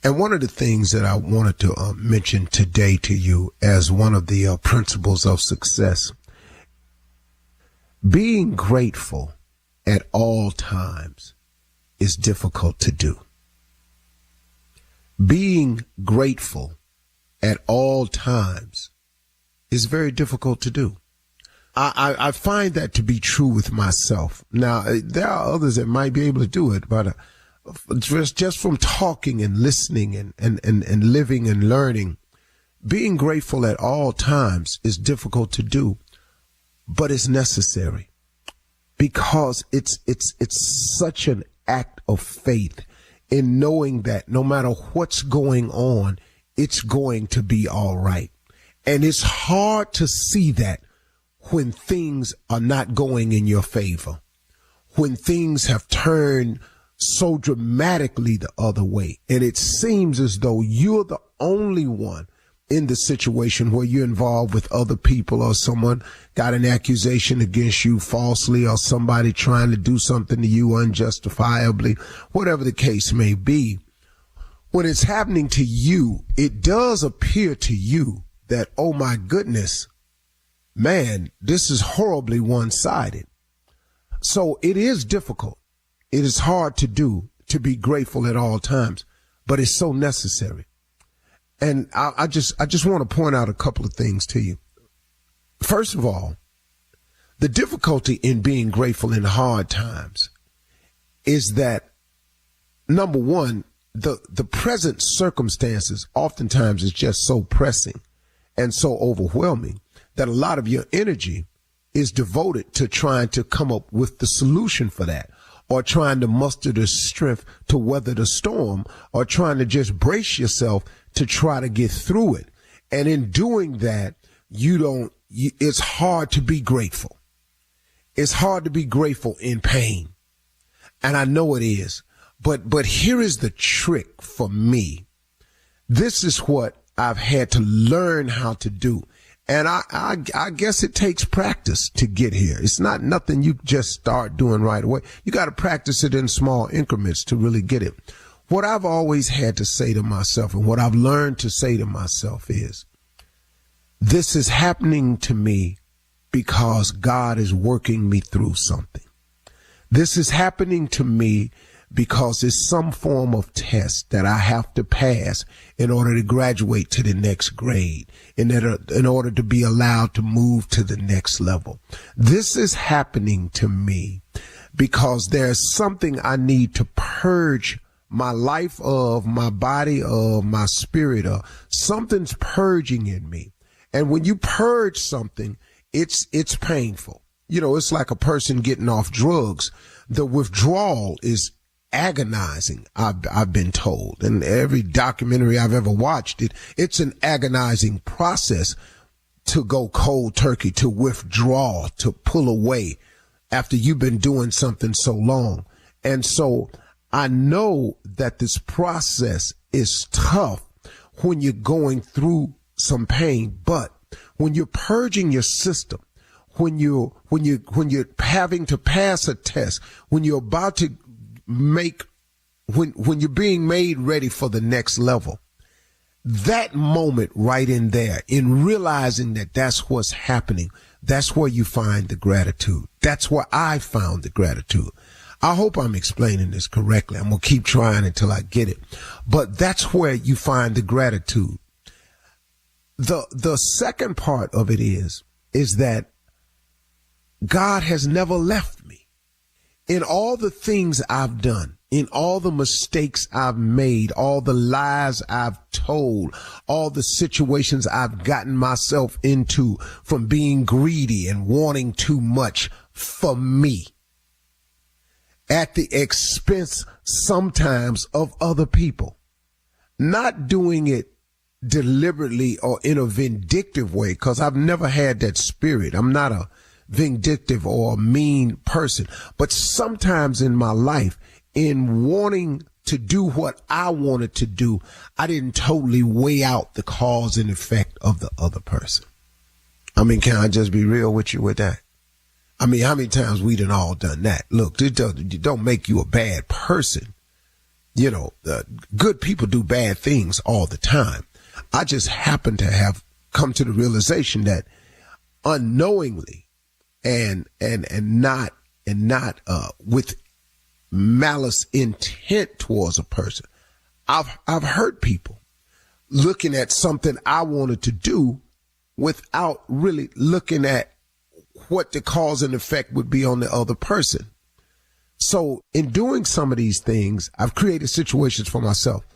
And one of the things that I wanted to mention today to you as one of the principles of success, being grateful at all times is difficult to do. Being grateful at all times is very difficult to do. I find that to be true with myself. Now, there are others that might be able to do it, but just from talking and listening and living and learning, being grateful at all times is difficult to do, but it's necessary because it's such an act of faith in knowing that no matter what's going on, it's going to be all right. And it's hard to see that when things are not going in your favor, when things have turned so dramatically the other way. And it seems as though you're the only one in the situation where you're involved with other people, or someone got an accusation against you falsely, or somebody trying to do something to you unjustifiably, whatever the case may be. When it's happening to you, it does appear to you that, oh my goodness, man, this is horribly one-sided. So it is difficult. It is hard to do, to be grateful at all times, but it's so necessary. And I just want to point out a couple of things to you. First of all, the difficulty in being grateful in hard times is that, number one, the present circumstances oftentimes is just so pressing and so overwhelming that a lot of your energy is devoted to trying to come up with the solution for that, or trying to muster the strength to weather the storm, or trying to just brace yourself to try to get through it. And in doing that, it's hard to be grateful. It's hard to be grateful in pain. And I know it is. But here is the trick for me. This is what I've had to learn how to do. And I guess it takes practice to get here. It's not nothing you just start doing right away. You got to practice it in small increments to really get it. What I've always had to say to myself, and what I've learned to say to myself, is this is happening to me because God is working me through something. This is happening to me because it's some form of test that I have to pass in order to graduate to the next grade, in order to be allowed to move to the next level. This is happening to me because there's something I need to purge my life of, my body of, my spirit of. Something's purging in me. And when you purge something, it's painful. You know, it's like a person getting off drugs. The withdrawal is agonizing, I've been told. And every documentary I've ever watched, it's an agonizing process to go cold turkey, to withdraw, to pull away after you've been doing something so long. And so I know that this process is tough when you're going through some pain, but when you're purging your system, when you're having to pass a test, when you're about to when you're being made ready for the next level, that moment right in there, in realizing that that's what's happening, that's where you find the gratitude. That's where I found the gratitude. I hope I'm explaining this correctly. I'm going to keep trying until I get it. But that's where you find the gratitude. The second part of it is that God has never left me. In all the things I've done, in all the mistakes I've made, all the lies I've told, all the situations I've gotten myself into from being greedy and wanting too much for me, at the expense sometimes of other people, not doing it deliberately or in a vindictive way, because I've never had that spirit. I'm not a vindictive or a mean person, but sometimes in my life, in wanting to do what I wanted to do, I didn't totally weigh out the cause and effect of the other person. I mean, can I just be real with you with that? I mean, how many times we done all done that? Look, it don't make you a bad person good people do bad things all the time. I just happen to have come to the realization that unknowingly and not with malice intent towards a person, I've hurt people looking at something I wanted to do without really looking at what the cause and effect would be on the other person. So in doing some of these things, I've created situations for myself.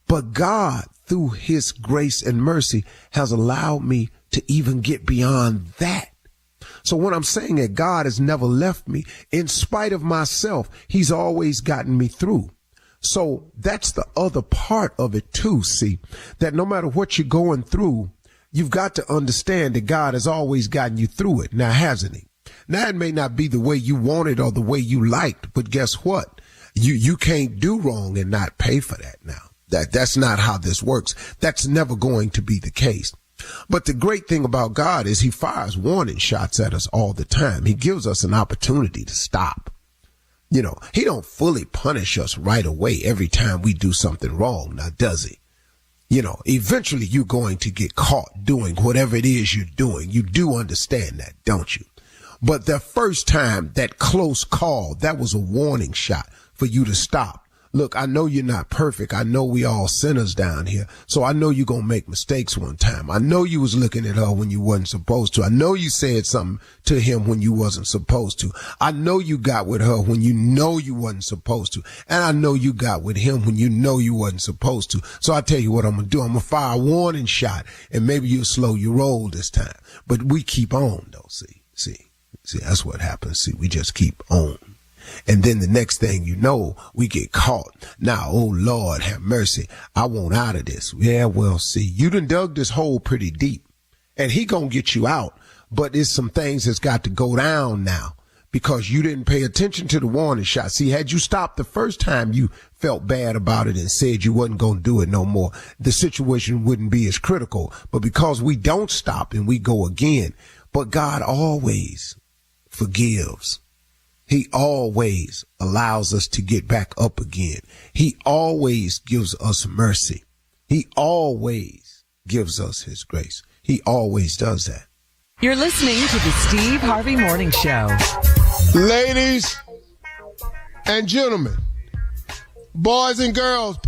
But God, through his grace and mercy, has allowed me to even get beyond that. So when I'm saying that God has never left me, in spite of myself, he's always gotten me through. So that's the other part of it too, see, that no matter what you're going through, you've got to understand that God has always gotten you through it. Now, hasn't he? Now, it may not be the way you wanted or the way you liked, but guess what? You can't do wrong and not pay for that now. That's not how this works. That's never going to be the case. But the great thing about God is he fires warning shots at us all the time. He gives us an opportunity to stop. He don't fully punish us right away every time we do something wrong. Now, does he? Eventually you're going to get caught doing whatever it is you're doing. You do understand that, don't you? But the first time, that close call, that was a warning shot for you to stop. Look, I know you're not perfect. I know we all sinners down here. So I know you're going to make mistakes one time. I know you was looking at her when you wasn't supposed to. I know you said something to him when you wasn't supposed to. I know you got with her when you know you wasn't supposed to. And I know you got with him when you know you wasn't supposed to. So I tell you what I'm going to do. I'm going to fire a warning shot and maybe you'll slow your roll this time. But we keep on though. See, that's what happens. See, we just keep on. And then the next thing you know, we get caught. Now, oh Lord, have mercy. I want out of this. Yeah, well, see, you done dug this hole pretty deep and he gonna get you out. But there's some things that's got to go down now because you didn't pay attention to the warning shot. See, had you stopped the first time you felt bad about it and said you wasn't going to do it no more, the situation wouldn't be as critical. But because we don't stop and we go again, but God always forgives. He always allows us to get back up again. He always gives us mercy. He always gives us his grace. He always does that. You're listening to the Steve Harvey Morning Show. Ladies and gentlemen, boys and girls,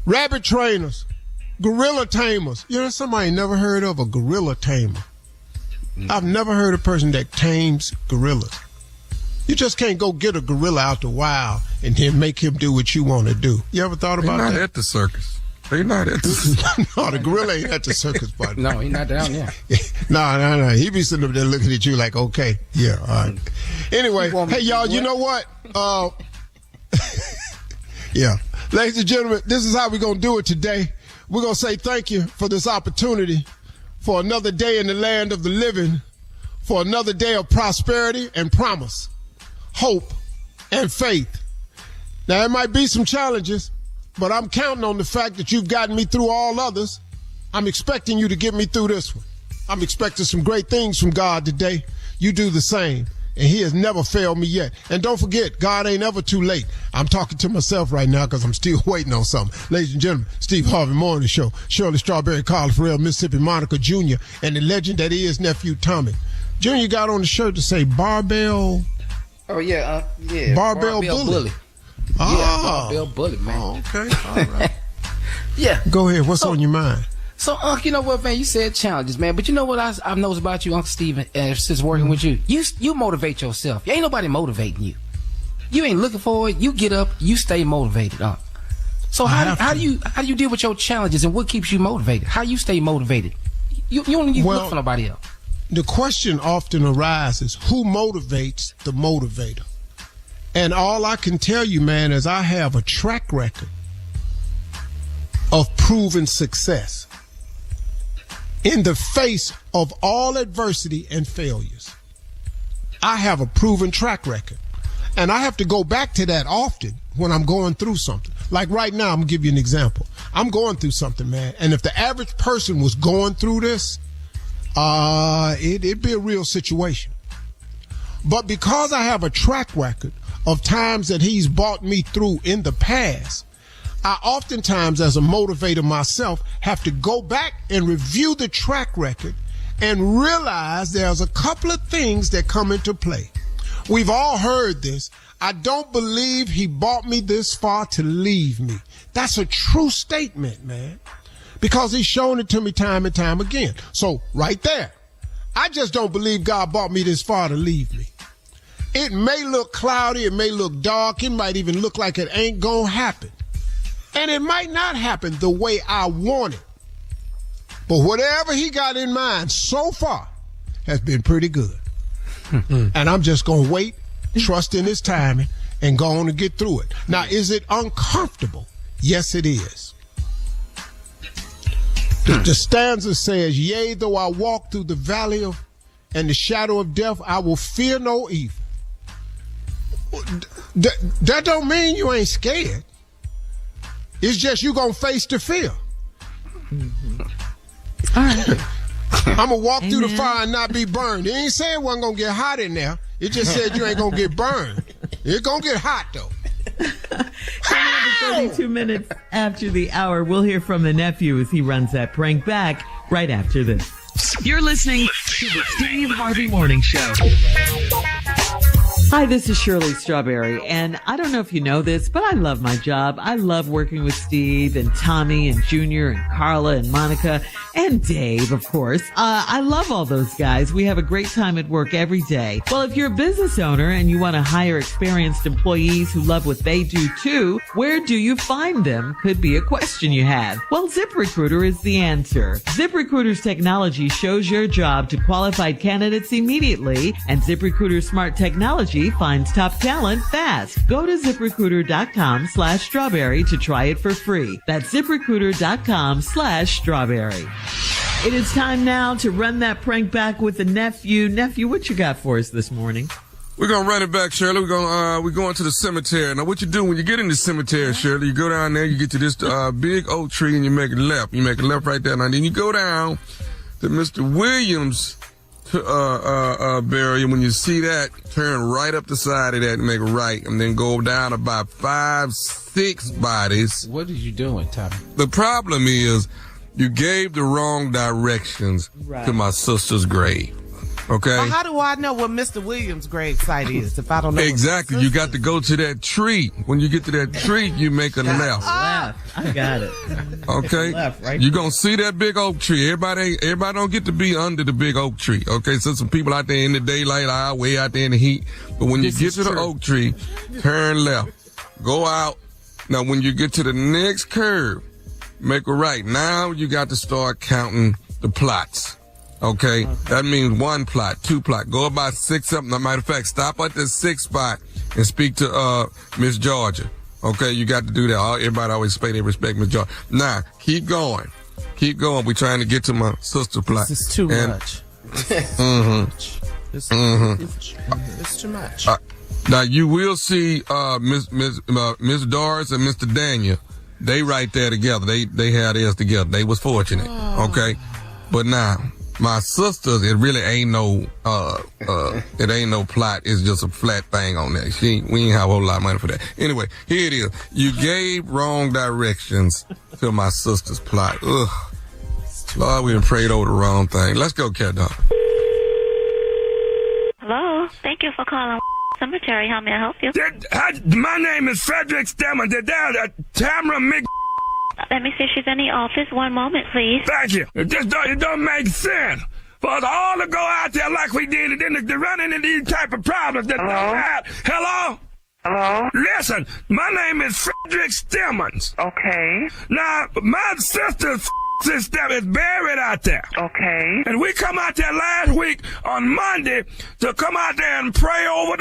rabbit trainers, gorilla tamers. Somebody never heard of a gorilla tamer. I've never heard a person that tames gorillas. You just can't go get a gorilla out the wild and then make him do what you want to do. You ever thought about that? They're not at the circus. They're not at the circus. No, the gorilla ain't at the circus, buddy. No, he's not down there. No. He be sitting up there looking at you like, okay, yeah, all right. Anyway, hey, y'all, you know what? Yeah. Ladies and gentlemen, this is how we're going to do it today. We're going to say thank you for this opportunity, for another day in the land of the living, for another day of prosperity and promise, hope and faith. Now, there might be some challenges, but I'm counting on the fact that you've gotten me through all others. I'm expecting you to get me through this one. I'm expecting some great things from God today. You do the same. And he has never failed me yet. And don't forget, God ain't ever too late. I'm talking to myself right now because I'm still waiting on something. Ladies and gentlemen, Steve Harvey Morning Show, Shirley Strawberry, Carl Farrell, Mississippi Monica Jr., and the legend that is Nephew Tommy. Junior got on the shirt to say Barbell. Oh, yeah. Barbell Bully. Yeah, Barbell Bully, man. Oh, okay. All right. Yeah. Go ahead. What's on your mind? So, Unc, you know what, man? You said challenges, man. But you know what I've noticed about you, Uncle Steve, since working with you? You motivate yourself. Ain't nobody motivating you. You ain't looking for it. You get up. You stay motivated, Unc. So how do you deal with your challenges and what keeps you motivated? How you stay motivated? You don't need to look for nobody else. The question often arises, who motivates the motivator? And all I can tell you, man, is I have a track record of proven success in the face of all adversity and failures. I have a proven track record. And I have to go back to that often when I'm going through something. Like right now, I'm going to give you an example. I'm going through something, man. And if the average person was going through this, it'd be a real situation. But because I have a track record of times that he's brought me through in the past, I oftentimes, as a motivator myself, have to go back and review the track record and realize there's a couple of things that come into play. We've all heard this. I don't believe he brought me this far to leave me. That's a true statement, man, because he's shown it to me time and time again. So right there, I just don't believe God brought me this far to leave me. It may look cloudy. It may look dark. It might even look like it ain't gonna happen. And it might not happen the way I want it. But whatever he got in mind so far has been pretty good. And I'm just going to wait, trust in his timing, and go on and get through it. Now, is it uncomfortable? Yes, it is. The stanza says, yea, though I walk through the valley of and the shadow of death, I will fear no evil. That don't mean you ain't scared. It's just you going to face the fear. All right. I'm going to walk through the fire and not be burned. It ain't saying it wasn't going to get hot in there. It just said you ain't going to get burned. It's going to get hot, though. Coming up at 32 minutes after the hour, we'll hear from the nephew as he runs that prank back right after this. You're listening to the Steve Harvey Morning Show. Hi, this is Shirley Strawberry, and I don't know if you know this, but I love my job. I love working with Steve and Tommy and Junior and Carla and Monica and Dave, of course. I love all those guys. We have a great time at work every day. Well, if you're a business owner and you want to hire experienced employees who love what they do too, where do you find them? Could be a question you have. Well, ZipRecruiter is the answer. ZipRecruiter's technology shows your job to qualified candidates immediately, and ZipRecruiter's smart technology finds top talent fast. Go to ZipRecruiter.com/strawberry to try it for free. That's ZipRecruiter.com/strawberry. It is time now to run that prank back with the nephew. Nephew, what you got for us this morning? We're going to run it back, Shirley. We're going to the cemetery. Now, what you do when you get in the cemetery, Shirley, you go down there, you get to this big oak tree, and you make a left. You make a left right there. Now, then you go down to Mr. Williams' burial. When you see that, turn right up the side of that and make a right, and then go down about 5-6 bodies. What are you doing, Tommy? The problem is you gave the wrong directions to my sister's grave. Okay. Well, how do I know what Mr. Williams' grave site is if I don't know? Exactly. You got to go to that tree. When you get to that tree, you make a left. Left. I got it. Okay. Left, right. You're going to see that big oak tree. Everybody don't get to be under the big oak tree. Okay. So some people out there in the daylight, way out there in the heat. But when you get to the oak tree, turn left. Go out. Now, when you get to the next curve, make a right. Now you got to start counting the plots. Okay, that means 1 plot, 2 plot. Go about 6 something. As a matter of fact, stop at the 6th spot and speak to Miss Georgia. Okay, you got to do that. Everybody always say they respect Miss Georgia. Now, keep going. Keep going. We're trying to get to my sister plot. This is too much. It's too much. Now, you will see Miss Doris and Mr. Daniel. They right there together. They had theirs together. They was fortunate. Okay, but now, my sisters, it really ain't no, it ain't no plot. It's just a flat thing on there. We ain't have a whole lot of money for that. Anyway, here it is. You gave wrong directions to my sister's plot. Ugh. Lord, we done prayed over the wrong thing. Let's go, Cat Dog. Hello. Thank you for calling Cemetery. How may I help you? My name is Frederick Stemmer. Tamara Mc... Let me see if she's in the office. One moment, please. Thank you. It don't make sense for us all to go out there like we did and then to run into these type of problems that don't have. Hello? Hello? Listen, my name is Frederick Stemmons. Okay. Now, my sister's sister is buried out there. Okay. And we come out there last week on Monday to come out there and pray over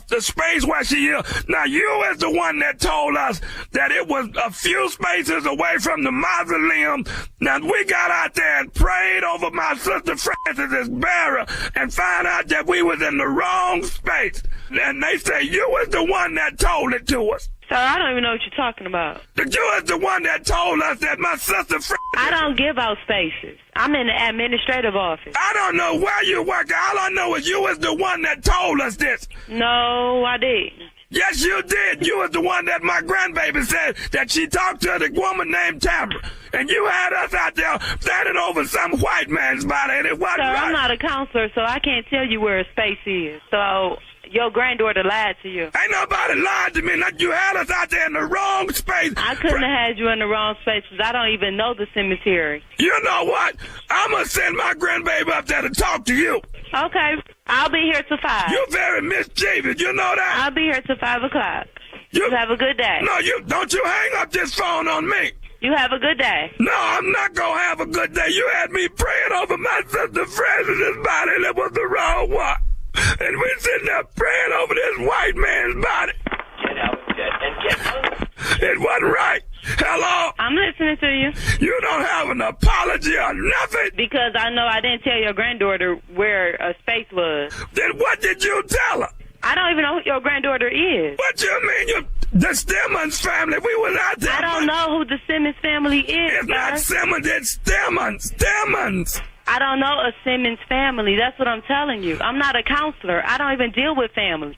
the space where she is. Now, you is the one that told us that it was a few spaces away from the mausoleum. Now, we got out there and prayed over my sister Francis's burial and found out that we was in the wrong space. And they say you was the one that told it to us. Sir, I don't even know what you're talking about. You is the one that told us that my sister I don't give out spaces. I'm in the administrative office. I don't know where you work. All I know is you was the one that told us this. No, I didn't. Yes, you did. You was the one that my grandbaby said that she talked to the woman named Tamara. And you had us out there standing over some white man's body, and it wasn't Sir, right. I'm not a counselor, so I can't tell you where a space is. So your granddaughter lied to you. Ain't nobody lied to me. Not you had us out there in the wrong space. I couldn't have had you in the wrong space because I don't even know the cemetery. You know what? I'm going to send my grandbaby up there to talk to you. Okay. I'll be here till 5. You're very mischievous. You know that? I'll be here till 5 o'clock. You have a good day. No, you don't you hang up this phone on me. You have a good day. No, I'm not going to have a good day. You had me praying over my sister Francis's body, and it was the wrong one. And we sitting there praying over this white man's body. Get out and get out. It wasn't right. Hello? I'm listening to you. You don't have an apology or nothing. Because I know I didn't tell your granddaughter where a space was. Then what did you tell her? I don't even know who your granddaughter is. What you mean? The Simmons family. We was out there. I don't know who the Simmons family is. It's not Simmons, it's Simmons. I don't know a Simmons family. That's what I'm telling you. I'm not a counselor. I don't even deal with families.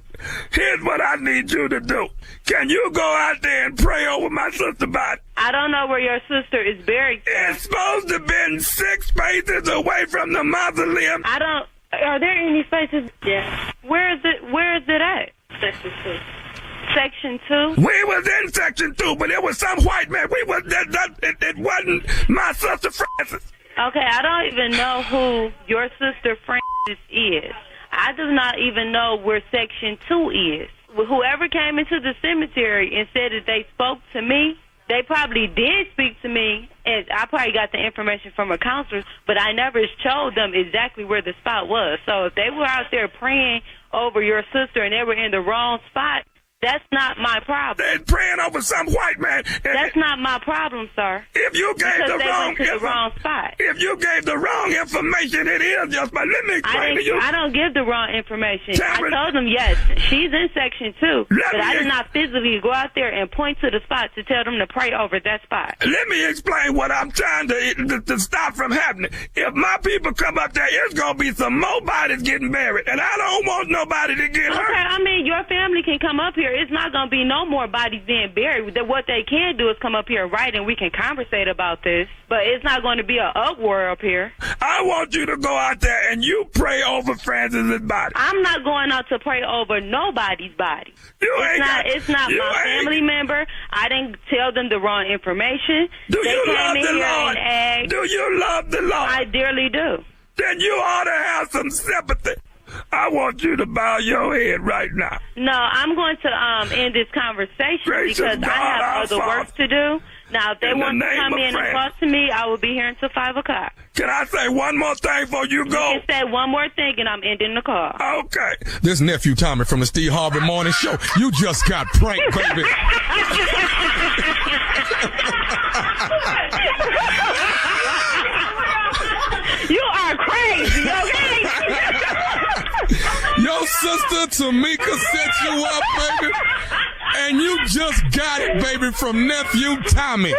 Here's what I need you to do. Can you go out there and pray over my sister's body? I don't know where your sister is buried. It's supposed to have been 6 spaces away from the mausoleum. Are there any spaces? Yeah. Where is it at? Section 2. Section 2? We was in Section 2, but it was some white man. It wasn't my sister Francis. Okay, I don't even know who your sister Francis is. I do not even know where Section 2 is. Whoever came into the cemetery and said that they spoke to me, they probably did speak to me, and I probably got the information from a counselor, but I never showed them exactly where the spot was. So if they were out there praying over your sister and they were in the wrong spot, that's not my problem. They're praying over some white man. That's not my problem, sir. If you gave because the they wrong went to the wrong spot. If you gave the wrong information, it is just. But let me explain to you. I don't give the wrong information. I told them yes, she's in Section 2, but I did not physically go out there and point to the spot to tell them to pray over that spot. Let me explain what I'm trying to stop from happening. If my people come up there, it's gonna be some more bodies getting buried, and I don't want nobody to get hurt. Okay, I mean your family can come up here. It's not going to be no more bodies being buried. What they can do is come up here and write, and we can conversate about this. But it's not going to be an uproar up here. I want you to go out there and you pray over Francis's body. I'm not going out to pray over nobody's body. It's not my family member. I didn't tell them the wrong information. Do you love the Lord? Do you love the Lord? I dearly do. Then you ought to have some sympathy. I want you to bow your head right now. No, I'm going to end this conversation because I have other work to do. Now, if they want to come in and talk to me, I will be here until 5 o'clock. Can I say one more thing before you go? You can say one more thing and I'm ending the call. Okay. This nephew Tommy from the Steve Harvey Morning Show. You just got pranked, baby. You are crazy, okay? Your sister Tamika set you up, baby. And you just got it, baby, from nephew Tommy.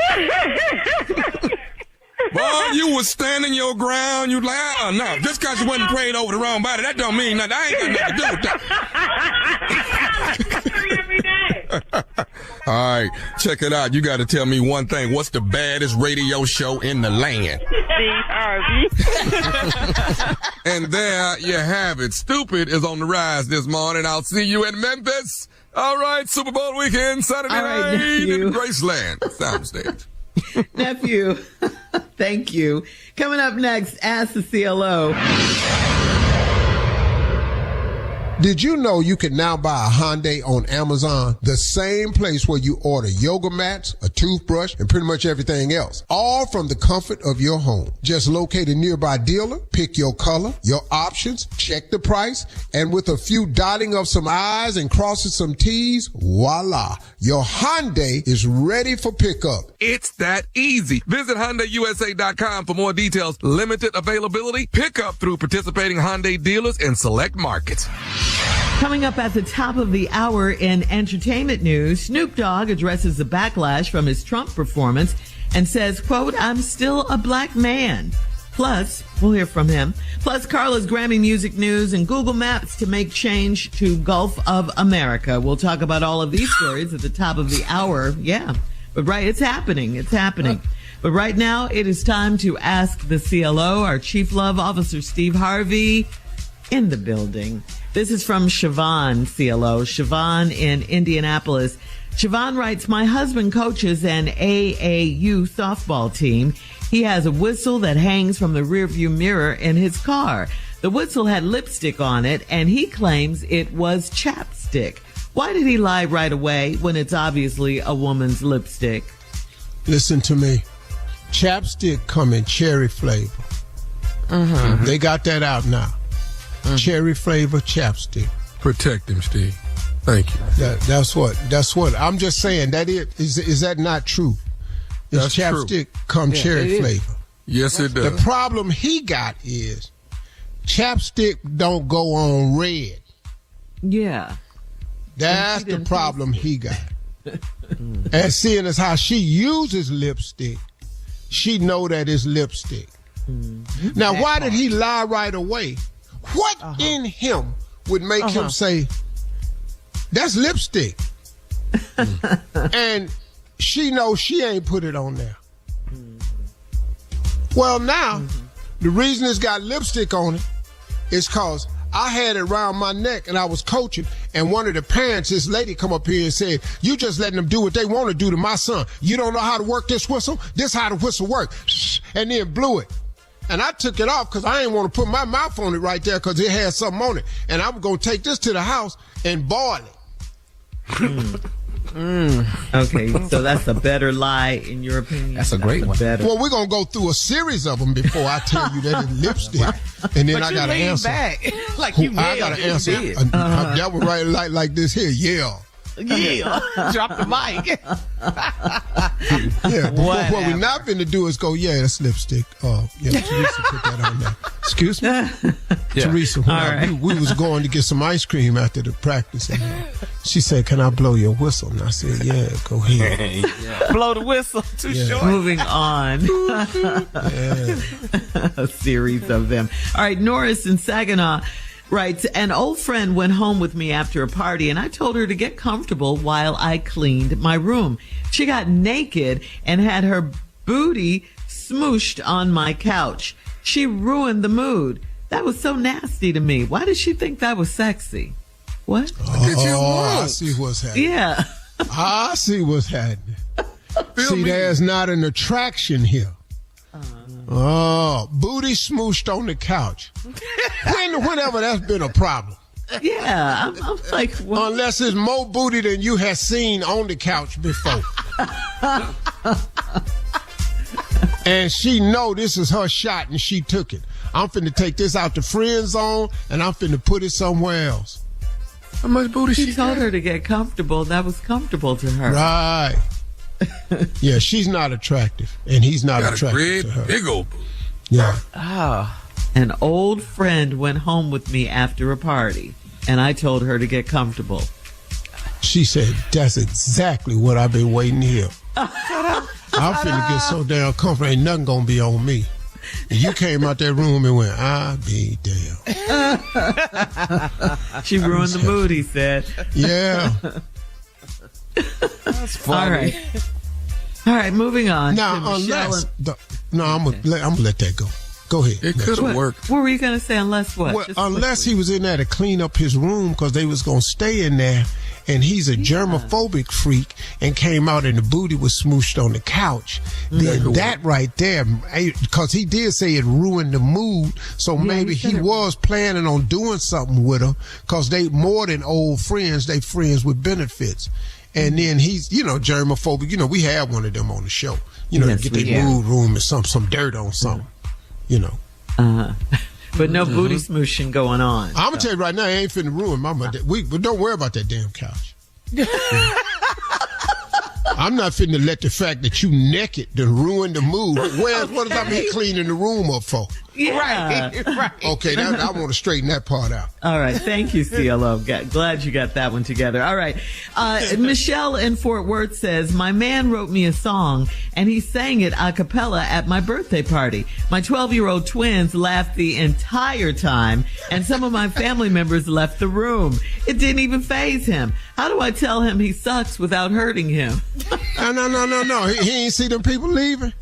Boy, you was standing your ground. You like, no, just because you wasn't praying over the wrong body, that don't mean nothing. I ain't got nothing to do with that. All right, check it out. You got to tell me one thing. What's the baddest radio show in the land? Steve Harvey. And there you have it. Stupid is on the rise this morning. I'll see you in Memphis. All right, Super Bowl weekend, Saturday night in Graceland Soundstage. Nephew, thank you. Coming up next, Ask the CLO. Did you know you can now buy a Hyundai on Amazon? The same place where you order yoga mats, a toothbrush, and pretty much everything else. All from the comfort of your home. Just locate a nearby dealer, pick your color, your options, check the price, and with a few dotting of some I's and crossing some T's, voila. Your Hyundai is ready for pickup. It's that easy. Visit HyundaiUSA.com for more details. Limited availability. Pickup through participating Hyundai dealers in select markets. Coming up at the top of the hour in entertainment news, Snoop Dogg addresses the backlash from his Trump performance and says, quote, "I'm still a black man." Plus, we'll hear from him. Plus, Carla's Grammy Music News and Google Maps to make change to Gulf of America. We'll talk about all of these stories at the top of the hour. Yeah, but right, it's happening. It's happening. But right now, it is time to ask the CLO, our Chief Love Officer, Steve Harvey, in the building. This is from Siobhan, CLO. Siobhan in Indianapolis. Siobhan writes, my husband coaches an AAU softball team. He has a whistle that hangs from the rearview mirror in his car. The whistle had lipstick on it, and he claims it was chapstick. Why did he lie right away when it's obviously a woman's lipstick? Listen to me. Chapstick come in cherry flavor. Mm-hmm. They got that out now. Mm-hmm. Cherry flavor chapstick. Protect him, Steve. Thank you. That's what. I'm just saying that is that not true? Is chapstick come cherry flavor? Yes, it does. The problem he got is chapstick don't go on red. Yeah. That's the problem he got. And seeing as how she uses lipstick, she know that it's lipstick. Now, why did he lie right away? What in him would make him say, that's lipstick? And she knows she ain't put it on there. Well, now, the reason it's got lipstick on it is because I had it around my neck and I was coaching, and one of the parents, this lady, come up here and said, you just letting them do what they want to do to my son. You don't know how to work this whistle? This how the whistle works. And then blew it. And I took it off because I didn't want to put my mouth on it right there because it had something on it. And I'm going to take this to the house and boil it. Okay, so that's a better lie in your opinion? That's a great one. Better. Well, we're going to go through a series of them before I tell you that it's lipstick. And then I got to answer. Back. Like you I got to answer. That was right like this here. Yeah. Yeah. Drop the mic. Yeah. What we're not going to do is go, yeah, that's lipstick. Yeah, Teresa put that on there. Excuse me? Teresa, we was going to get some ice cream after the practice. And she said, can I blow your whistle? And I said, yeah, go ahead. Blow the whistle. Too short. Moving on. A series of them. All right, Norris in Saginaw writes, an old friend went home with me after a party and I told her to get comfortable while I cleaned my room. She got naked and had her booty smooshed on my couch. She ruined the mood. That was so nasty to me. Why did she think that was sexy? What? Oh, I see what's happening. Yeah. I see what's happening. See, there's not an attraction here. Oh, booty smooshed on the couch. Whenever that's been a problem. Yeah, I'm like, what? Unless it's more booty than you have seen on the couch before. And she know this is her shot and she took it. I'm finna take this out the friend zone and I'm finna put it somewhere else. How much booty she told got? her to get comfortable. That was comfortable to her. Right. Yeah, she's not attractive, and he's not attractive to her. Big old booty. Yeah. Oh. An old friend went home with me after a party, and I told her to get comfortable. She said, that's exactly what I've been waiting to hear. I'm finna get so damn comfortable, ain't nothing gonna be on me. And you came out that room and went, I'll be damn. She ruined the mood, he said. Yeah. That's funny. All right, moving on. Now, I'm gonna let that go. Go ahead. It could have worked. What were you gonna say? Unless what? Well, unless he was in there to clean up his room because they was gonna stay in there, and he's a germophobic freak, and came out and the booty was smooshed on the couch. Then that right there, because he did say it ruined the mood, so maybe he was planning on doing something with her because they more than old friends, they friends with benefits. And then he's, germophobic. We had one of them on the show. Get their mood room and some dirt on something. But no booty smooshing going on. I'm gonna tell you right now, I ain't finna ruin my Monday. But don't worry about that damn couch. I'm not finna let the fact that you naked to ruin the mood. What does that mean cleaning the room up for? Yeah. Right. Okay, I want to straighten that part out. All right. Thank you, CLO. Glad you got that one together. All right. Michelle in Fort Worth says, my man wrote me a song and he sang it a cappella at my birthday party. My 12-year-old twins laughed the entire time and some of my family members left the room. It didn't even faze him. How do I tell him he sucks without hurting him? No. He ain't see them people leaving.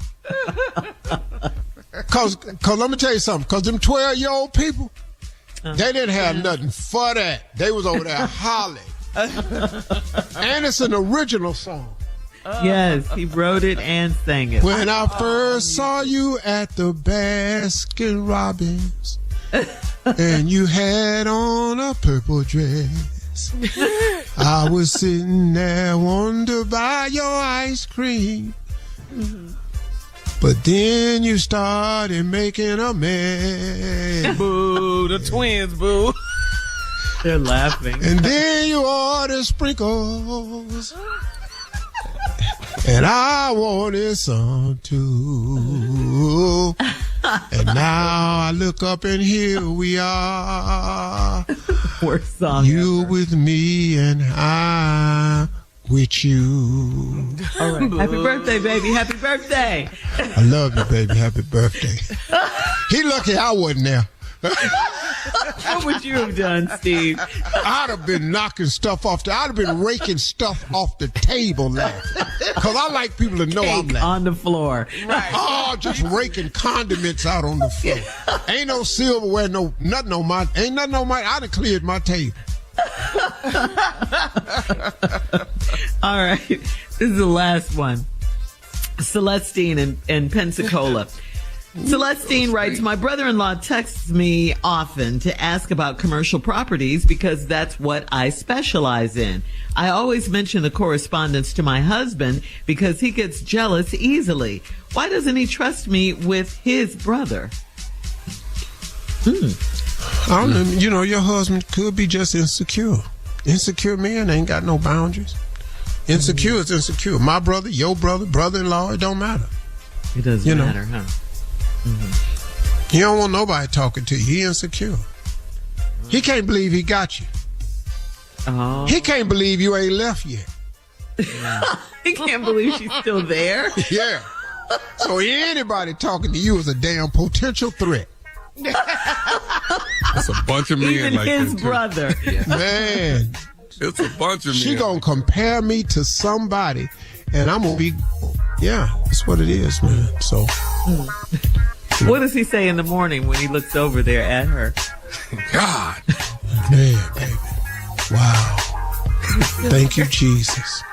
Cause let me tell you something. Cause them 12-year-old people, they didn't have nothing for that. They was over there hollering. And it's an original song. Yes, he wrote it and sang it. When I first saw you at the Baskin Robbins, and you had on a purple dress, I was sitting there wanting to buy your ice cream. But then you started making a mess. Boo, the twins, boo. They're laughing. And then you ordered sprinkles. And I wanted some too. And now I look up and here we are. Worst song you ever. With me and I with you. All right. Happy birthday, baby. Happy birthday. I love you, baby. Happy birthday. He lucky I wasn't there. What would you have done, Steve? I'd have been knocking stuff off. I'd have been raking stuff off the table laughing. Because I like people to know I'm laughing. On the floor. Right. Oh, just raking condiments out on the floor. Ain't no silverware, nothing on my, I'd have cleared my table. All right. This is the last one. Celestine in Pensacola. Celestine writes, my brother-in-law texts me often to ask about commercial properties because that's what I specialize in. I always mention the correspondence to my husband because he gets jealous easily. Why doesn't he trust me with his brother? I don't know, your husband could be just insecure. Insecure men ain't got no boundaries. Insecure is insecure. My brother, your brother, brother-in-law, it don't matter. It doesn't matter, huh? He don't want nobody talking to you. He insecure. He can't believe he got you. Oh. He can't believe you ain't left yet. He can't believe she's still there. Yeah. So anybody talking to you is a damn potential threat. It's a bunch of men Even like his that, too. brother. Man. It's a bunch of men. She gonna compare me to somebody, and I'm gonna be, that's what it is, man. So. What does he say in the morning when he looks over there at her? God. Man, baby. Wow. Thank you, Jesus.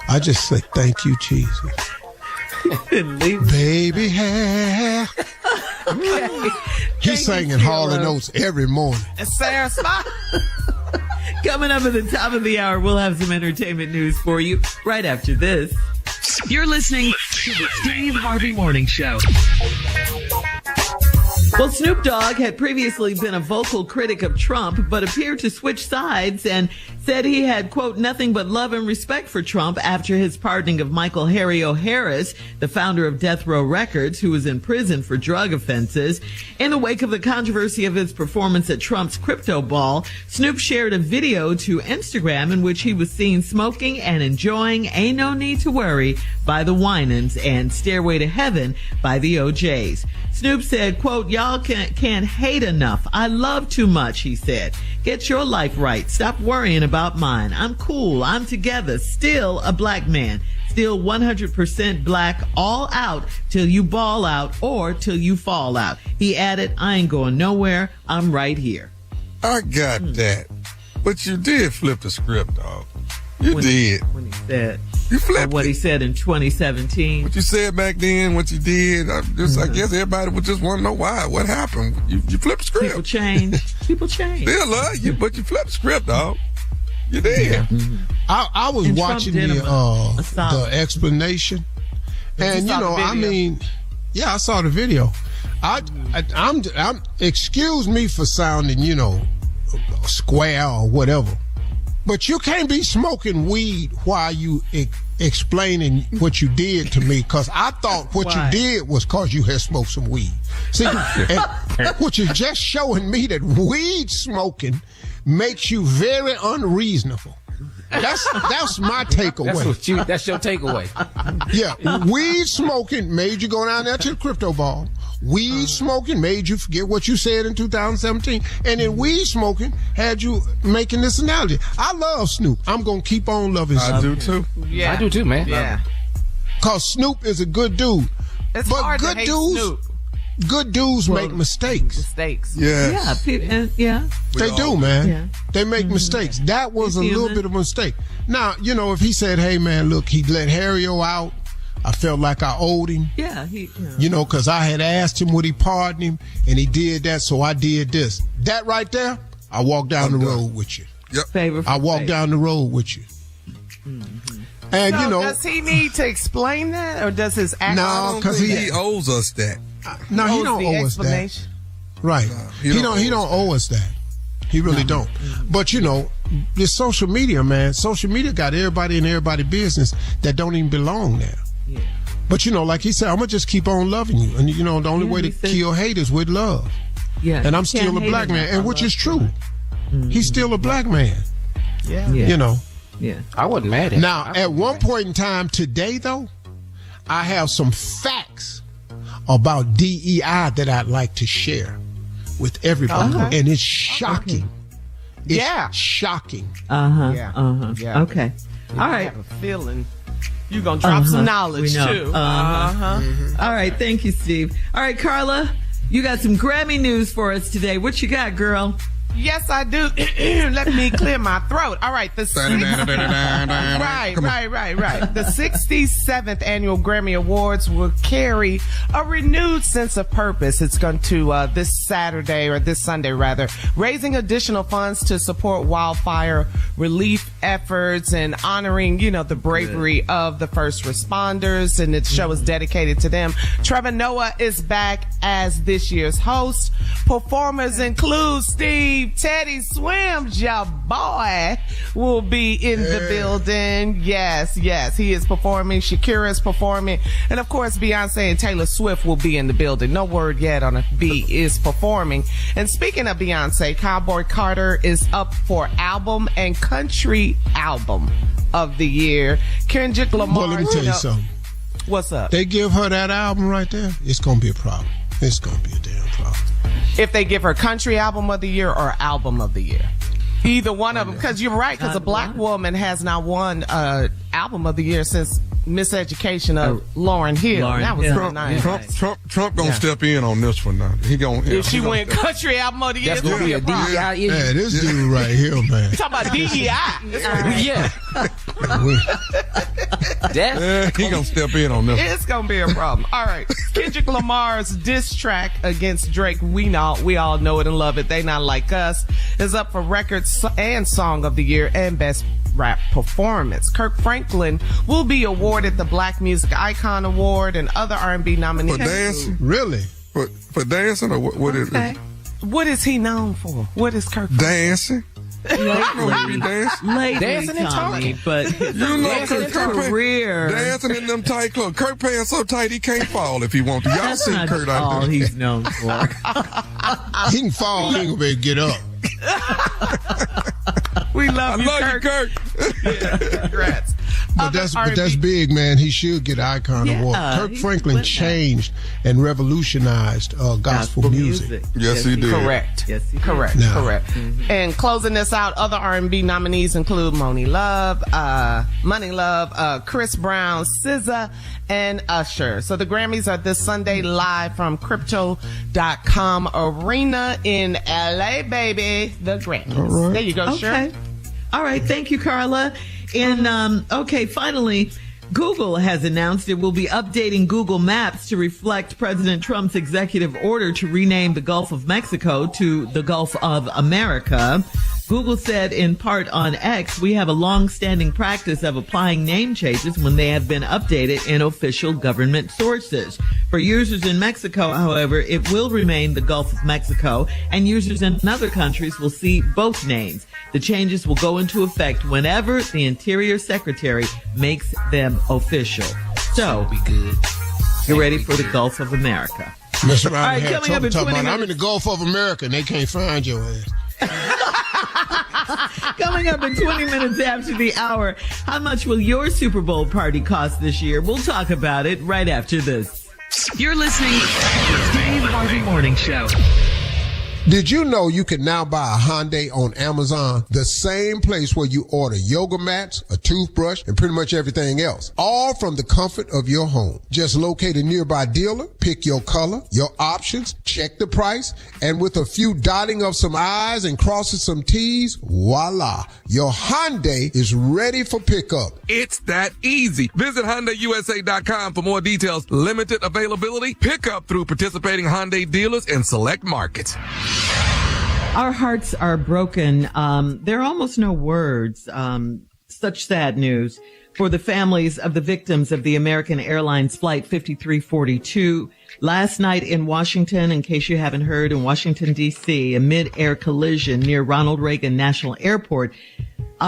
I just say thank you, Jesus. Baby hair. Okay. He's singing Hall & Oates every morning. And Sarah Smile. Coming up at the top of the hour, we'll have some entertainment news for you right after this. You're listening to the Steve Harvey Morning Show. Well, Snoop Dogg had previously been a vocal critic of Trump, but appeared to switch sides and said he had, quote, nothing but love and respect for Trump after his pardoning of Michael Harry O'Harris, the founder of Death Row Records, who was in prison for drug offenses. In the wake of the controversy of his performance at Trump's crypto ball, Snoop shared a video to Instagram in which he was seen smoking and enjoying Ain't No Need to Worry by the Winans and Stairway to Heaven by the OJs. Snoop said, quote, y'all can't hate enough. I love too much, he said. Get your life right. Stop worrying about mine. I'm cool. I'm together. Still a black man. Still 100% black, all out till you ball out or till you fall out. He added, I ain't going nowhere. I'm right here. I got that. But you did flip the script, dog. You did. When he said, you flipped what it. he said in 2017. What you said back then, what you did, I guess everybody would just want to know why. What happened? You flipped the script. People change. People change. Still love you, but you flipped the script, dog. You did. Yeah. I was And watching Trump did the explanation, and I saw the video. I'm excuse me for sounding, square or whatever, but you can't be smoking weed while you explaining what you did to me, because I thought what you did was because you had smoked some weed. See, and which is just showing me that weed smoking makes you very unreasonable. That's my takeaway. That's your takeaway. Yeah, weed smoking made you go down there to the crypto ball. Weed smoking made you forget what you said in 2017. And then weed smoking had you making this analogy. I love Snoop. I'm going to keep on loving Snoop. I do too. Yeah. I do too, man. Yeah. Because Snoop is a good dude. It's but hard good to hate dudes, Snoop. Good dudes make mistakes. Yes. Yeah. They do, man. Yeah. They make mistakes. That was a little bit of a mistake. Now, you know, if he said, hey, man, look, he let Harry-O out, I felt like I owed him. Yeah. You know, because I had asked him would he pardon him, and he did that, so I did this. That right there, I walked down the road with you. Yep. I walked down the road with you. Mm-hmm. And, So you know. does he need to explain that, or does his act? No, because he owes us that. No, he don't owe us that. Right. He don't owe us that. He really don't. But, you know, this social media, man, social media got everybody in everybody's business that don't even belong there. Yeah. But, you know, like he said, I'm going to just keep on loving you. And, you know, the only way to kill hate is with love. Yeah. And I'm still a black man, and which is true. Mm-hmm. He's still a black man. Yeah. You know. Yeah. I wasn't mad at him. Now, at one point in time today, though, I have some facts about DEI that I'd like to share with everybody. Okay. And it's shocking. Okay. It's shocking. Yeah. Okay. All right. I have a feeling you're going to drop some knowledge, too. All right. Thank you, Steve. All right, Carla, you got some Grammy news for us today. What you got, girl? Yes, I do. Let me clear my throat. All right. The 67th annual Grammy Awards will carry a renewed sense of purpose. It's going to, this Sunday, raising additional funds to support wildfire relief efforts and honoring, you know, the bravery of the first responders. And the show is dedicated to them. Trevor Noah is back as this year's host. Performers include Steve Teddy Swims, your boy, will be in the building. Yes, he is performing. Shakira is performing. And of course, Beyonce and Taylor Swift will be in the building. No word yet on if B is performing. And speaking of Beyonce, Cowboy Carter is up for album and country album of the year. Kendrick Lamar. Well, let me tell you something. What's up? They give her that album right there, it's going to be a problem. It's going to be a damn problem. If they give her country album of the year or album of the year. Either one of them. Because you're right, because a black woman has not won album of the year since Miseducation of Lauryn Hill. That was so nice. Trump gonna step in on this one now. If she win country album of the year, that's gonna be a DEI issue. Yeah, this dude right here, man. You talking about DEI? Yeah. He gonna step in on this. It's gonna be a problem. All right, Kendrick Lamar's diss track against Drake, we all know it and love it. They Not Like Us, is up for record and song of the year and best rap performance. Kirk Franklin will be awarded the Black Music Icon Award and other R&B nominees. For dancing? Really? For dancing, or what is it? What is he known for? What is Kirk? Dancing. Lately, dancing and talking, but you know, Kirk career dancing in them tight clothes. Kirk pants so tight he can't fall if he wants to. Y'all seen Kurt out there? He's known for. He can fall. He ain't gonna be able to get up. We love you, Kirk. Yeah, congrats. But that's big, man. He should get an Icon Award. Kirk Franklin changed and revolutionized gospel music. Yes, he did. Correct. Yes, he did. Correct. Mm-hmm. And closing this out, other R&B nominees include Money Love, Chris Brown, SZA, and Usher. So the Grammys are this Sunday live from Crypto.com Arena in LA, baby. The Grammys. All right. There you go, Okay. All right. Thank you, Carla. And, finally, Google has announced it will be updating Google Maps to reflect President Trump's executive order to rename the Gulf of Mexico to the Gulf of America. Google said in part on X, we have a long-standing practice of applying name changes when they have been updated in official government sources. For users in Mexico, however, it will remain the Gulf of Mexico, and users in other countries will see both names. The changes will go into effect whenever the Interior Secretary makes them official. So, be good. Get ready for the Gulf of America. Mr. All right, coming up in 20 minutes. I'm in the Gulf of America and they can't find your ass. Coming up in 20 minutes after the hour, how much will your Super Bowl party cost this year? We'll talk about it right after this. You're listening to the Steve Harvey Morning Show. Did you know you can now buy a Hyundai on Amazon, the same place where you order yoga mats, a toothbrush, and pretty much everything else, all from the comfort of your home? Just locate a nearby dealer, pick your color, your options, check the price, and with a few dotting of some I's and crossing some T's, voila, your Hyundai is ready for pickup. It's that easy. Visit HyundaiUSA.com for more details. Limited availability, pickup through participating Hyundai dealers in select markets. Our hearts are broken. There are almost no words. Such sad news for the families of the victims of the American Airlines Flight 5342. Last night in Washington, in case you haven't heard, in Washington, D.C., a mid-air collision near Ronald Reagan National Airport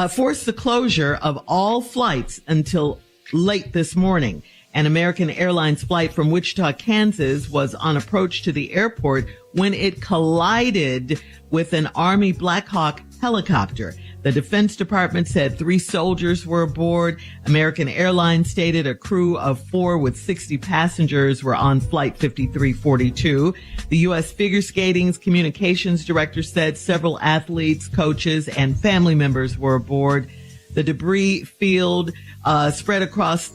forced the closure of all flights until late this morning. An American Airlines flight from Wichita, Kansas was on approach to the airport when it collided with an Army Black Hawk helicopter. The Defense Department said 3 soldiers were aboard. American Airlines stated a crew of 4 with 60 passengers were on Flight 5342. The U.S. Figure Skating's communications director said several athletes, coaches, and family members were aboard. The debris field spread across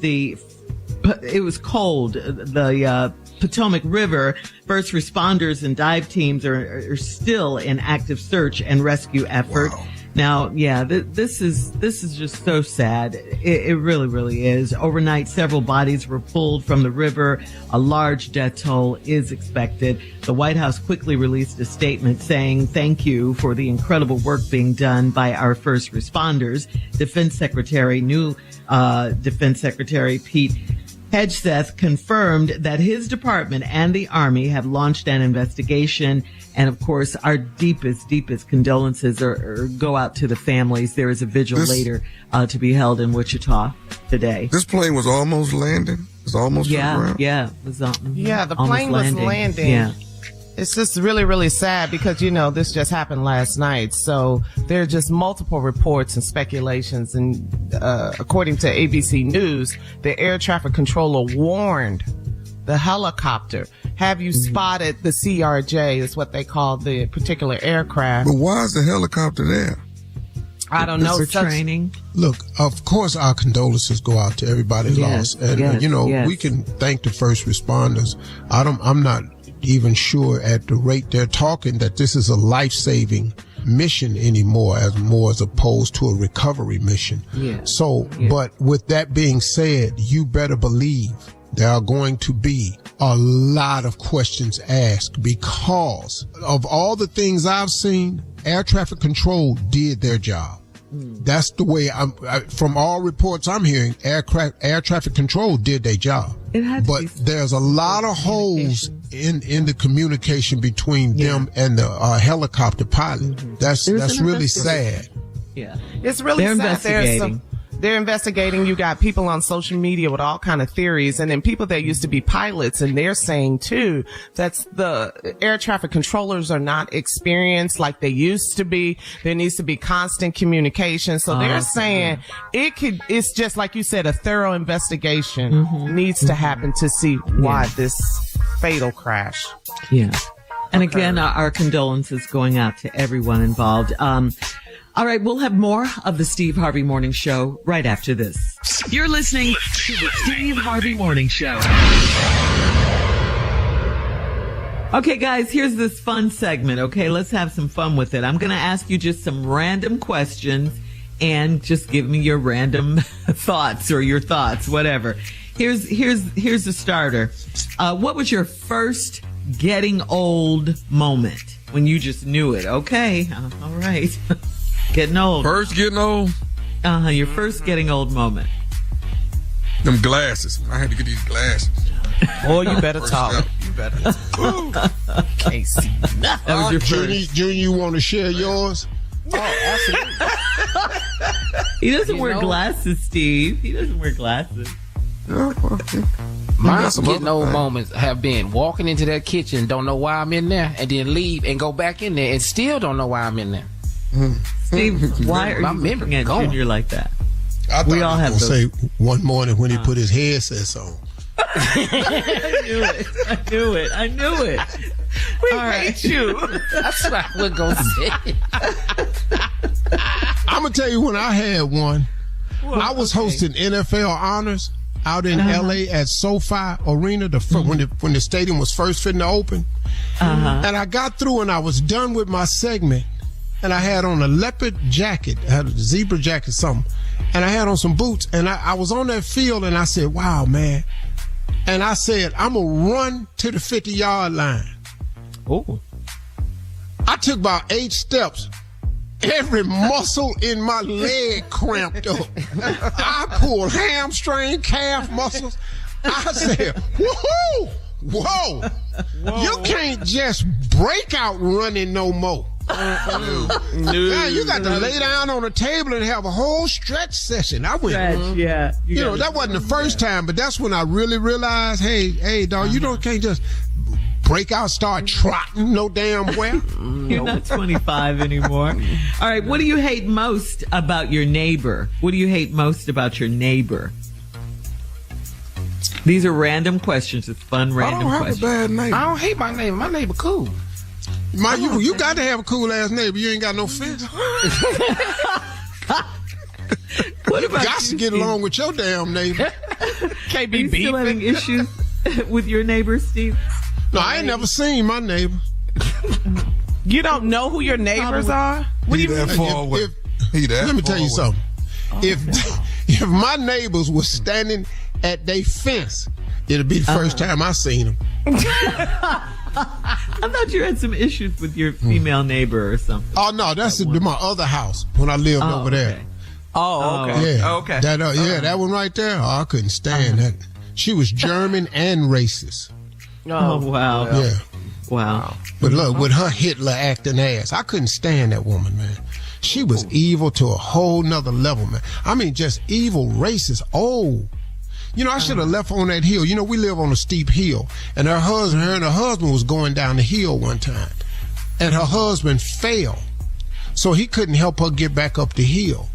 it was cold. The Potomac River. First responders and dive teams are still in active search and rescue effort. Wow. Now, yeah, this is just so sad. It really, really is. Overnight, several bodies were pulled from the river. A large death toll is expected. The White House quickly released a statement saying thank you for the incredible work being done by our first responders. Defense Secretary Pete Hegseth confirmed that his department and the Army have launched an investigation. And of course, our deepest condolences go out to the families. There is a vigil later to be held in Wichita today. This plane was almost landing. It's almost to the ground. Yeah, it was the plane was landing. Yeah. It's just really, really sad because, this just happened last night. So there are just multiple reports and speculations. And according to ABC News, the air traffic controller warned the helicopter. Have you spotted the CRJ is what they call the particular aircraft. But why is the helicopter there? I don't know. For training. Look, of course, our condolences go out to everybody lost. And, we can thank the first responders. I'm not even sure at the rate they're talking that this is a life-saving mission anymore as opposed to a recovery mission. Yeah. But with that being said, you better believe there are going to be a lot of questions asked because of all the things I've seen, air traffic control did their job. That's the way from all reports I'm hearing, air traffic control did their job. But there's a lot of holes in the communication between them and the helicopter pilot. That's really sad. Yeah. It's really sad. Investigating. They're investigating. You got people on social media with all kind of theories, and then people that used to be pilots, and they're saying too that the air traffic controllers are not experienced like they used to be. There needs to be constant communication. So they're saying it's just like you said, a thorough investigation needs to happen to see why this fatal crash. Yeah. And again, our condolences going out to everyone involved. All right, we'll have more of the Steve Harvey Morning Show right after this. You're listening to the Steve Harvey Morning Show. Okay, guys, here's this fun segment, okay? Let's have some fun with it. I'm going to ask you just some random questions and just give me your random thoughts or your thoughts, whatever. Here's the starter. What was your first getting old moment when you just knew it? Okay, all right. Getting old. First getting old? Your first getting old moment. Them glasses. I had to get these glasses. Boy, you better talk. You better talk. Can't see nothing. That was your first. Junior, you want to share yours? Oh, absolutely. He doesn't wear glasses, Steve. He doesn't wear glasses. My getting old moments have been walking into that kitchen, don't know why I'm in there, and then leave and go back in there and still don't know why I'm in there. Steve, why are you looking at Junior like that? We all have those. Say one morning when he put his headsets on. I knew it. We hate you. That's what I was going to say. I'm going to tell you when I had one. I was hosting NFL honors out in L.A. at SoFi Arena when the stadium was first fitting to open. And I got through and I was done with my segment. And I had on a leopard jacket, I had a zebra jacket, something. And I had on some boots. And I was on that field and I said, wow, man. And I said, I'm going to run to the 50-yard line. Oh. I took about 8 steps. Every muscle in my leg cramped up. I pulled hamstring, calf muscles. I said, whoa, whoa. You can't just break out running no more. Now you got to lay down on a table and have a whole stretch session. I went, you know, that wasn't the first time, but that's when I really realized, hey, dog, you can't just break out, start trotting no damn well. You're not 25 anymore. All right, what do you hate most about your neighbor? What do you hate most about your neighbor? These are random questions. It's fun random questions. I don't have a bad neighbor. I don't hate my neighbor. My neighbor cool. You got to have a cool ass neighbor. You ain't got no fence. What about got to get along with your damn neighbor. Can't be beefing. Still having issues with your neighbor, Steve? No, I ain't never seen my neighbor. You don't know who your neighbors are? What do you mean? Let me tell you something. If my neighbors were standing at their fence, it'll be the first time I seen them. I thought you had some issues with your female neighbor or something. Oh no, that's my other house when I lived over there. Okay. Oh, okay. Yeah. Okay. That one right there. Oh, I couldn't stand that. She was German and racist. Oh, wow. Yeah. Wow. But look, with her Hitler acting ass, I couldn't stand that woman, man. She was evil to a whole nother level, man. I mean, just evil, racist. Oh, you know, I should have left on that hill. You know, we live on a steep hill, and her and her husband was going down the hill one time, and her husband fell, so he couldn't help her get back up the hill.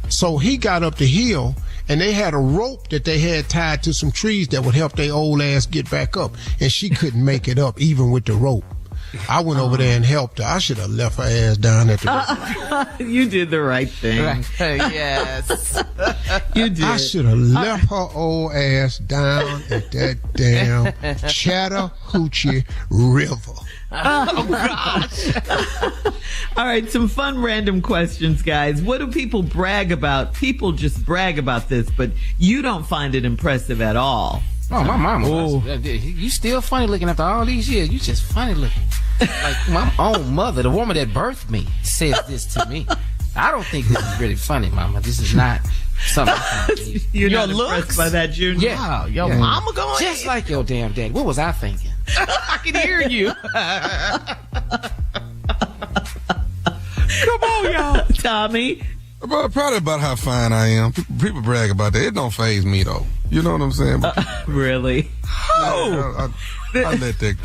So he got up the hill, and they had a rope that they had tied to some trees that would help their old ass get back up, and she couldn't make it up even with the rope. I went over there and helped her. I should have left her ass down at the You did the right thing. Yes. You did. I should have left her old ass down at that damn Chattahoochee River. Oh, gosh. All right, some fun random questions, guys. What do people brag about? People just brag about this, but you don't find it impressive at all. Oh, my mama. You still funny looking after all these years. You just funny looking. Like my own mother, the woman that birthed me, says this to me. I don't think this is really funny, mama. This is not something I can believe. You're not impressed by that, Junior? Yeah. Wow, your mama going just like your damn daddy. What was I thinking? I can hear you. Come on, y'all. Tommy? Probably about how fine I am. People brag about that. It don't faze me, though. You know what I'm saying? Really? I let that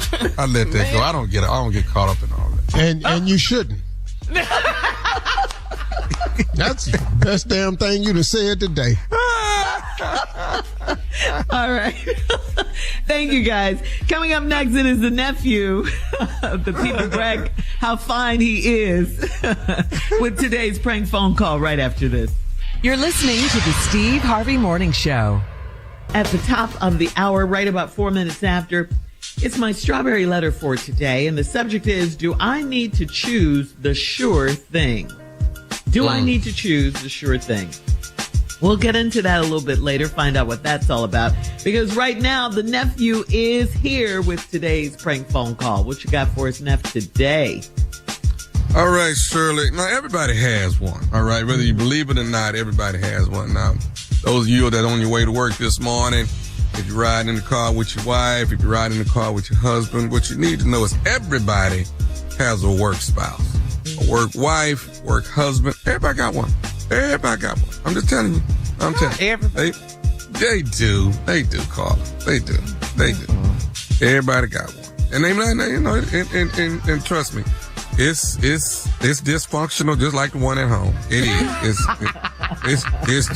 go. I don't get caught up in all that. And you shouldn't. That's the best damn thing you done said today. All right. Thank you, guys. Coming up next, it is the nephew. The people brag how fine he is with today's prank phone call right after this. You're listening to the Steve Harvey Morning Show. At the top of the hour, right about 4 minutes after, it's my strawberry letter for today. And the subject is, do I need to choose the sure thing? Do I need to choose the sure thing? We'll get into that a little bit later, find out what that's all about. Because right now, the nephew is here with today's prank phone call. What you got for us, Neff, today? All right, Shirley. Now, everybody has one. All right, whether you believe it or not, everybody has one. Now, those of you that are on your way to work this morning, if you're riding in the car with your wife, if you're riding in the car with your husband, what you need to know is everybody has a work spouse. A work wife, work husband. Everybody got one. Everybody got one. I'm just telling you. I'm telling you. They do, Carla. They do. Everybody got one. And they, you know, and trust me, it's dysfunctional just like the one at home. It is. It's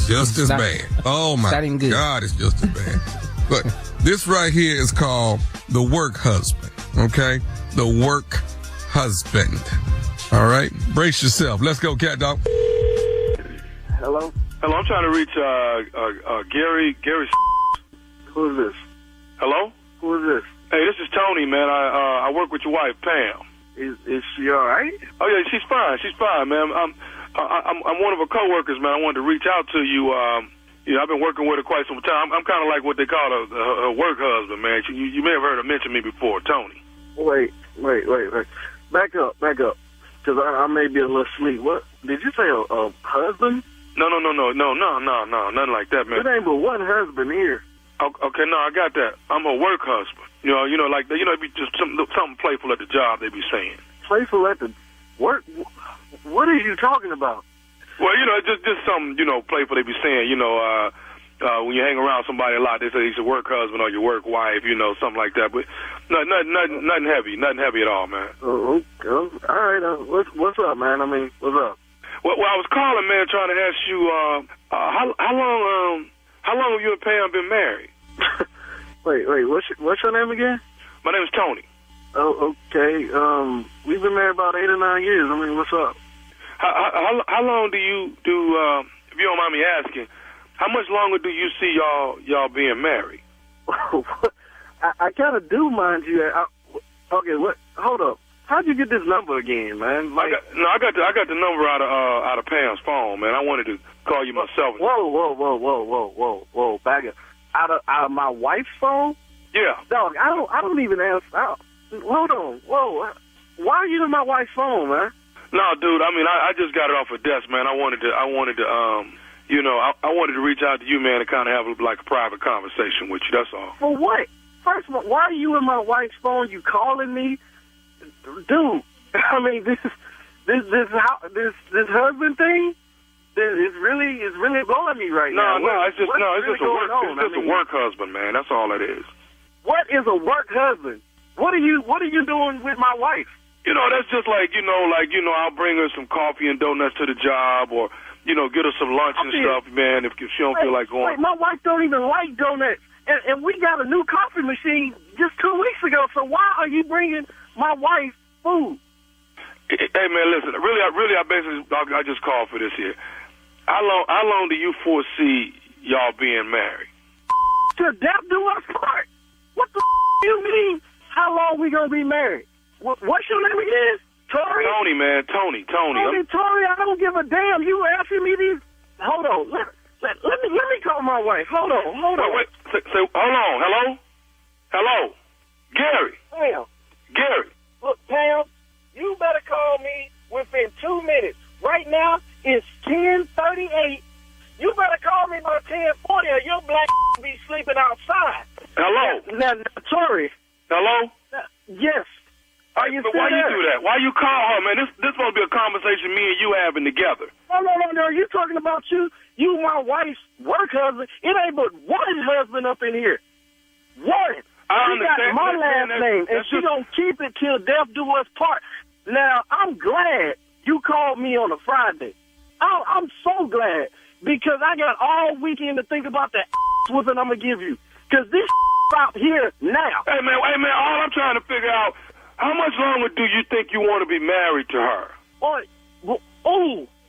just as bad. Oh my God, it's just as bad. But this right here is called the work husband. Okay? The work husband. All right? Brace yourself. Let's go, cat dog. Hello? Hello, I'm trying to reach Gary. Who is this? Hello? Who is this? Hey, this is Tony, man. I work with your wife, Pam. Is she all right? Oh yeah, she's fine. She's fine, man. I'm one of her coworkers, man. I wanted to reach out to you. You know, I've been working with her quite some time. I'm kind of like what they call a work husband, man. You may have heard her mention me before, Tony. Wait. Back up. Because I may be a little asleep. What? Did you say a husband? No, nothing like that, man. There ain't but one husband here. Okay, no, I got that. I'm her work husband. You know, like it'd be just something playful at the job. They be saying playful at the work. What are you talking about? Well, you know, just something, you know, playful. They be saying, you know, when you hang around somebody a lot, they say he's your work husband or your work wife, you know, something like that. But nothing heavy at all, man. Oh, all right. What's up, man? I mean, what's up? Well, I was calling, man, trying to ask you, how long have you and Pam been married? Wait, what's your name again? My name is Tony. Oh, okay. We've been married about 8 or 9 years. I mean, what's up? How long do you if you don't mind me asking, how much longer do you see y'all being married? I kind of do, mind you. Okay, what? Hold up. How'd you get this number again, man? I got the number out of Pam's phone, man. I wanted to call you myself. Whoa! Back up. Out of my wife's phone? Yeah. Dog, I don't even answer. Hold on. Whoa. Why are you in my wife's phone, man? No, dude. I mean, I just got it off her desk, man. I wanted to you know, I wanted to reach out to you, man, and kind of have like a private conversation with you. That's all. For what? First of all, why are you in my wife's phone? You calling me, dude? I mean, this husband thing. It's really blowing me right now. No, it's just a work husband, man. That's all it is. What is a work husband? What are you doing with my wife? You know, that's just like I'll bring her some coffee and donuts to the job, or you know, get her some lunch and stuff, man. If she don't feel like going. Wait, my wife don't even like donuts, and we got a new coffee machine just 2 weeks ago. So why are you bringing my wife food? Hey, man, listen. Really, I just called for this here. How long do you foresee y'all being married? To death do us part. What the you mean? How long we gonna be married? What's your name again? Tori? Tony, man. Tony. Tori, I don't give a damn. You asking me these? Hold on. Let me call my wife. Hold on. Wait. Hold on. Hello. Gary. Pam. Gary. Look, Pam, you better call me within 2 minutes. Right now, it's 10:38. You better call me by 10:40 or your black be sleeping outside. Hello. Now, Tori. Hello. Yes. Why you do that? Why you call her, man? This supposed to be a conversation me and you having together. No. You talking about you my wife's work husband. It ain't but one husband up in here. One. I she understand. got my last name, and she don't keep it till death do us part. Now, I'm glad you called me on a Friday. I'm so glad, because I got all weekend to think about the whooping I'm going to give you. Because this out here now. Hey, man, all I'm trying to figure out, how much longer do you think you want to be married to her?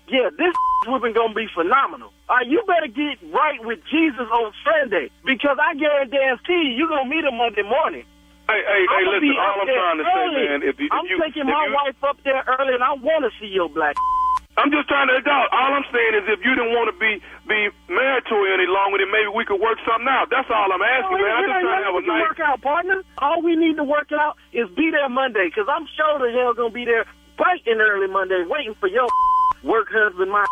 This whooping going to be phenomenal. You better get right with Jesus on Sunday, because I guarantee you're going to meet him Monday morning. Hey, listen, all I'm trying to say, man, I'm taking my wife up there early, and I want to see your black. I'm just trying to adult. All I'm saying is, if you didn't want to be married to her any longer, then maybe we could work something out. That's all I'm asking, man. I'm just trying to have a nice work out, partner. All we need to work out is be there Monday, because I'm sure the hell gonna be there bright and early Monday, waiting for your work husband, my.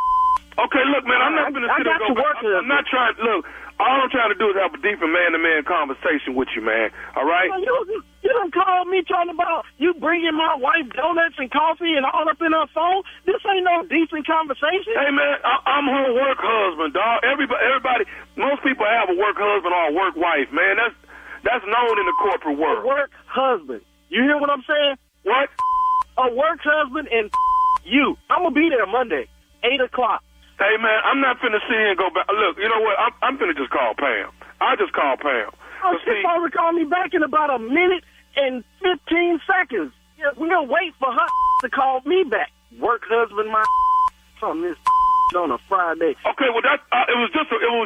Okay, look, man, I'm not going to sit and go back. I'm not trying, look, all I'm trying to do is have a deeper man-to-man conversation with you, man, all right? You done called me talking about you bringing my wife donuts and coffee and all up in her phone. This ain't no decent conversation. Hey, man, I'm her work husband, dog. Everybody, most people have a work husband or a work wife, man. That's known in the corporate world. A work husband. You hear what I'm saying? What? A work husband and you. I'm going to be there Monday, 8 o'clock. Hey, man, I'm not finna see and go back. Look, you know what? I'm finna just call Pam. I'll just call Pam. Oh, she's supposed to call me back in about a minute and 15 seconds. Yeah, we're going to wait for her to call me back. Work husband, my on this on a Friday. Okay, well, it was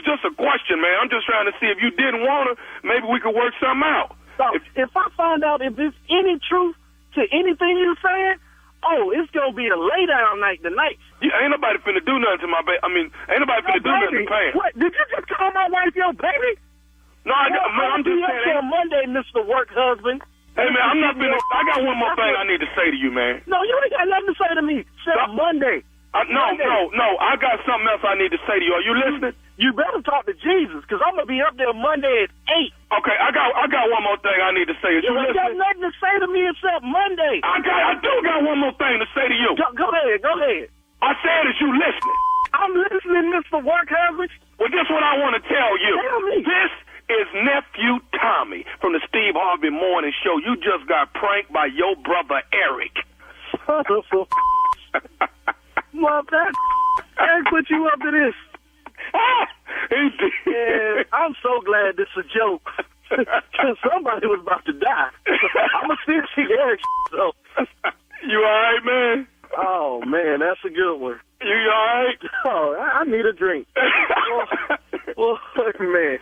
just a question, man. I'm just trying to see if you didn't want to, maybe we could work something out. So, if I find out if there's any truth to anything you're saying, it's going to be a lay down night tonight. Ain't nobody finna do nothing to my baby. I mean, ain't nobody finna do nothing to Pam. What? Did you just call my wife your baby? No, I'm just saying. On Monday, Mr. Work Husband. Hey, man, I'm not finna. I got one more thing I need to say to you, man. No, you ain't got nothing to say to me. Except Monday. No. I got something else I need to say to you. Are you listening? You better talk to Jesus, because I'm going to be up there Monday at 8. Okay, I got one more thing I need to say. You ain't got nothing to say to me except Monday. I do got one more thing to say to you. Go ahead. I said, is you listening? I'm listening, Mr. Work Husband. Well, this is what I want to tell you. Tell me. This is Nephew Tommy from the Steve Harvey Morning Show. You just got pranked by your brother Eric. Well, Eric put you up to this. And I'm so glad this is a joke. Because somebody was about to die. I'm going to still see Eric. So. You all right, man? Oh, man, that's a good one. You all right? Oh, I need a drink. Well, man,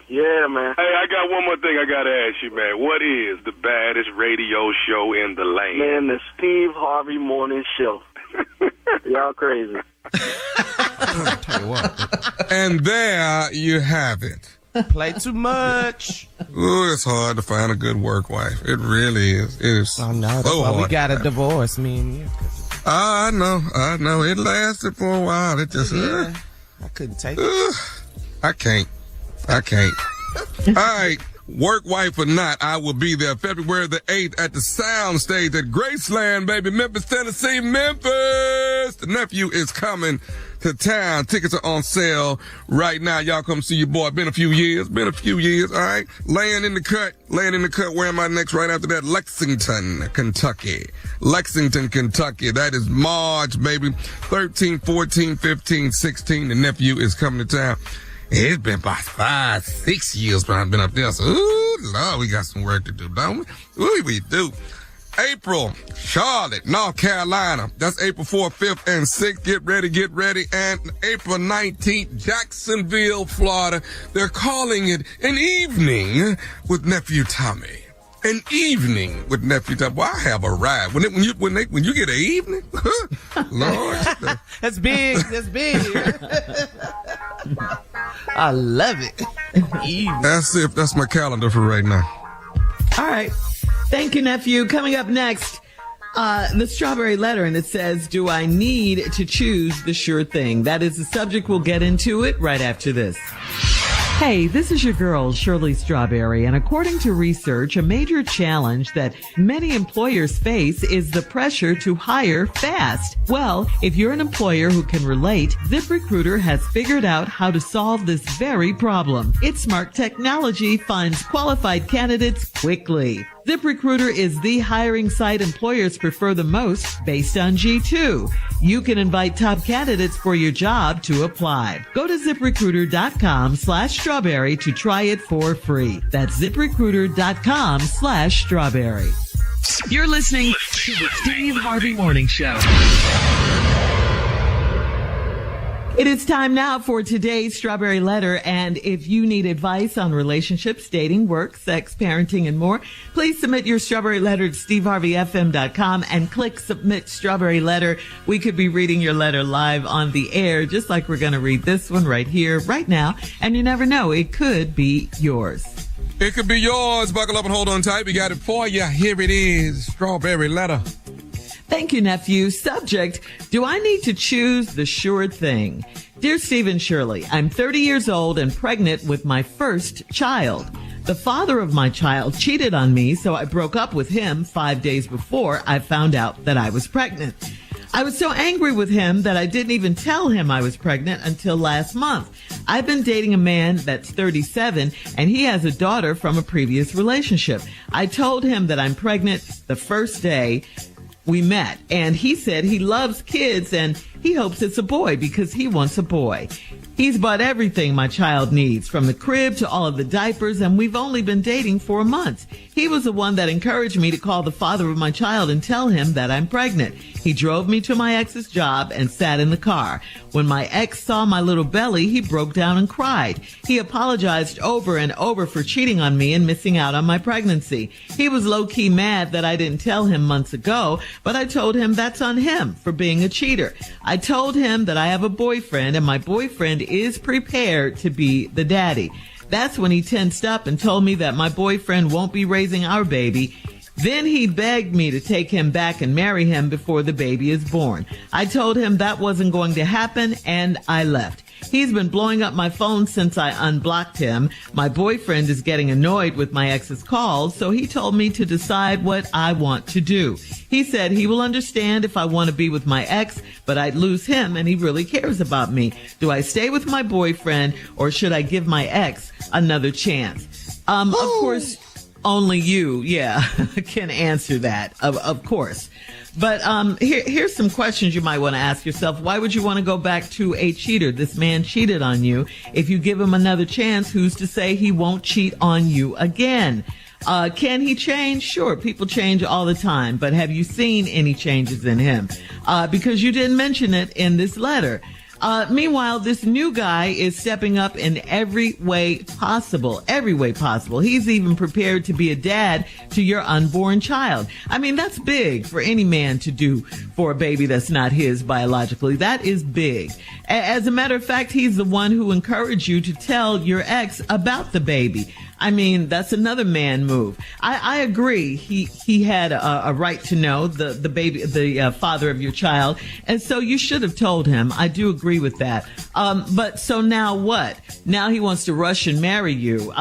yeah, man. Hey, I got one more thing I got to ask you, man. What is the baddest radio show in the land? Man, the Steve Harvey Morning Show. Y'all crazy. I'll tell you what. And there you have it. Play too much. Ooh, it's hard to find a good work wife. It really is. It is. Oh, no. That's why we got a divorce, me and you. I know. It lasted for a while. It just, I couldn't take it. I can't. All right. Work wife or not, I will be there February the 8th at the Sound Stage at Graceland, baby. Memphis, Tennessee, Memphis. The nephew is coming to town. Tickets are on sale right now. Y'all come see your boy. Been a few years, all right? Laying in the cut. Where am I next? Right after that, Lexington, Kentucky. That is March, baby. 13, 14, 15, 16. The nephew is coming to town. It's been about 5-6 years when I've been up there. So, ooh, Lord, we got some work to do, don't we? Ooh, we do. April, Charlotte, North Carolina. That's April 4th, 5th, and 6th. Get ready. And April 19th, Jacksonville, Florida. They're calling it an evening with Nephew Tommy. An evening with Nephew Tommy. Well, I have a ride. When you get an evening, Lord. That's big. I love it. That's it. That's my calendar for right now. All right. Thank you, nephew. Coming up next, the Strawberry Letter, and it says, do I need to choose the sure thing? That is the subject. We'll get into it right after this. Hey, this is your girl, Shirley Strawberry, and according to research, a major challenge that many employers face is the pressure to hire fast. Well, if you're an employer who can relate, ZipRecruiter has figured out how to solve this very problem. Its smart technology finds qualified candidates quickly. ZipRecruiter is the hiring site employers prefer the most based on G2. You can invite top candidates for your job to apply. Go to ZipRecruiter.com/strawberry to try it for free. That's ZipRecruiter.com/strawberry. You're listening to the Steve Harvey Morning Show. It is time now for today's Strawberry Letter, and if you need advice on relationships, dating, work, sex, parenting, and more, please submit your Strawberry Letter to steveharveyfm.com and click Submit Strawberry Letter. We could be reading your letter live on the air, just like we're going to read this one right here, right now, and you never know, it could be yours. It could be yours. Buckle up and hold on tight. We got it for you. Here it is, Strawberry Letter. Thank you, nephew. Subject, do I need to choose the sure thing? Dear Stephen Shirley, I'm 30 years old and pregnant with my first child. The father of my child cheated on me, so I broke up with him 5 days before I found out that I was pregnant. I was so angry with him that I didn't even tell him I was pregnant until last month. I've been dating a man that's 37 and he has a daughter from a previous relationship. I told him that I'm pregnant the first day we met, and he said he loves kids and he hopes it's a boy because he wants a boy. He's bought everything my child needs, from the crib to all of the diapers, and we've only been dating 4 months. He was the one that encouraged me to call the father of my child and tell him that I'm pregnant. He drove me to my ex's job and sat in the car. When my ex saw my little belly, he broke down and cried. He apologized over and over for cheating on me and missing out on my pregnancy. He was low-key mad that I didn't tell him months ago, but I told him that's on him for being a cheater. I told him that I have a boyfriend and my boyfriend is prepared to be the daddy. That's when he tensed up and told me that my boyfriend won't be raising our baby. Then he begged me to take him back and marry him before the baby is born. I told him that wasn't going to happen, and I left. He's been blowing up my phone since I unblocked him. My boyfriend is getting annoyed with my ex's calls, so he told me to decide what I want to do. He said he will understand if I want to be with my ex, but I'd lose him and he really cares about me. Do I stay with my boyfriend or should I give my ex another chance? Of course, only you, can answer that, of course. But here's some questions you might want to ask yourself. Why would you want to go back to a cheater? This man cheated on you. If you give him another chance, who's to say he won't cheat on you again? Can he change? Sure, people change all the time. But have you seen any changes in him? Because you didn't mention it in this letter. Meanwhile, this new guy is stepping up in every way possible. He's even prepared to be a dad to your unborn child. I mean, that's big for any man to do for a baby that's not his biologically. That is big. As a matter of fact, he's the one who encouraged you to tell your ex about the baby. I mean, that's another man move. I agree. He had a right to know the baby, the father of your child. And so you should have told him. I do agree with that. But so now what? Now he wants to rush and marry you.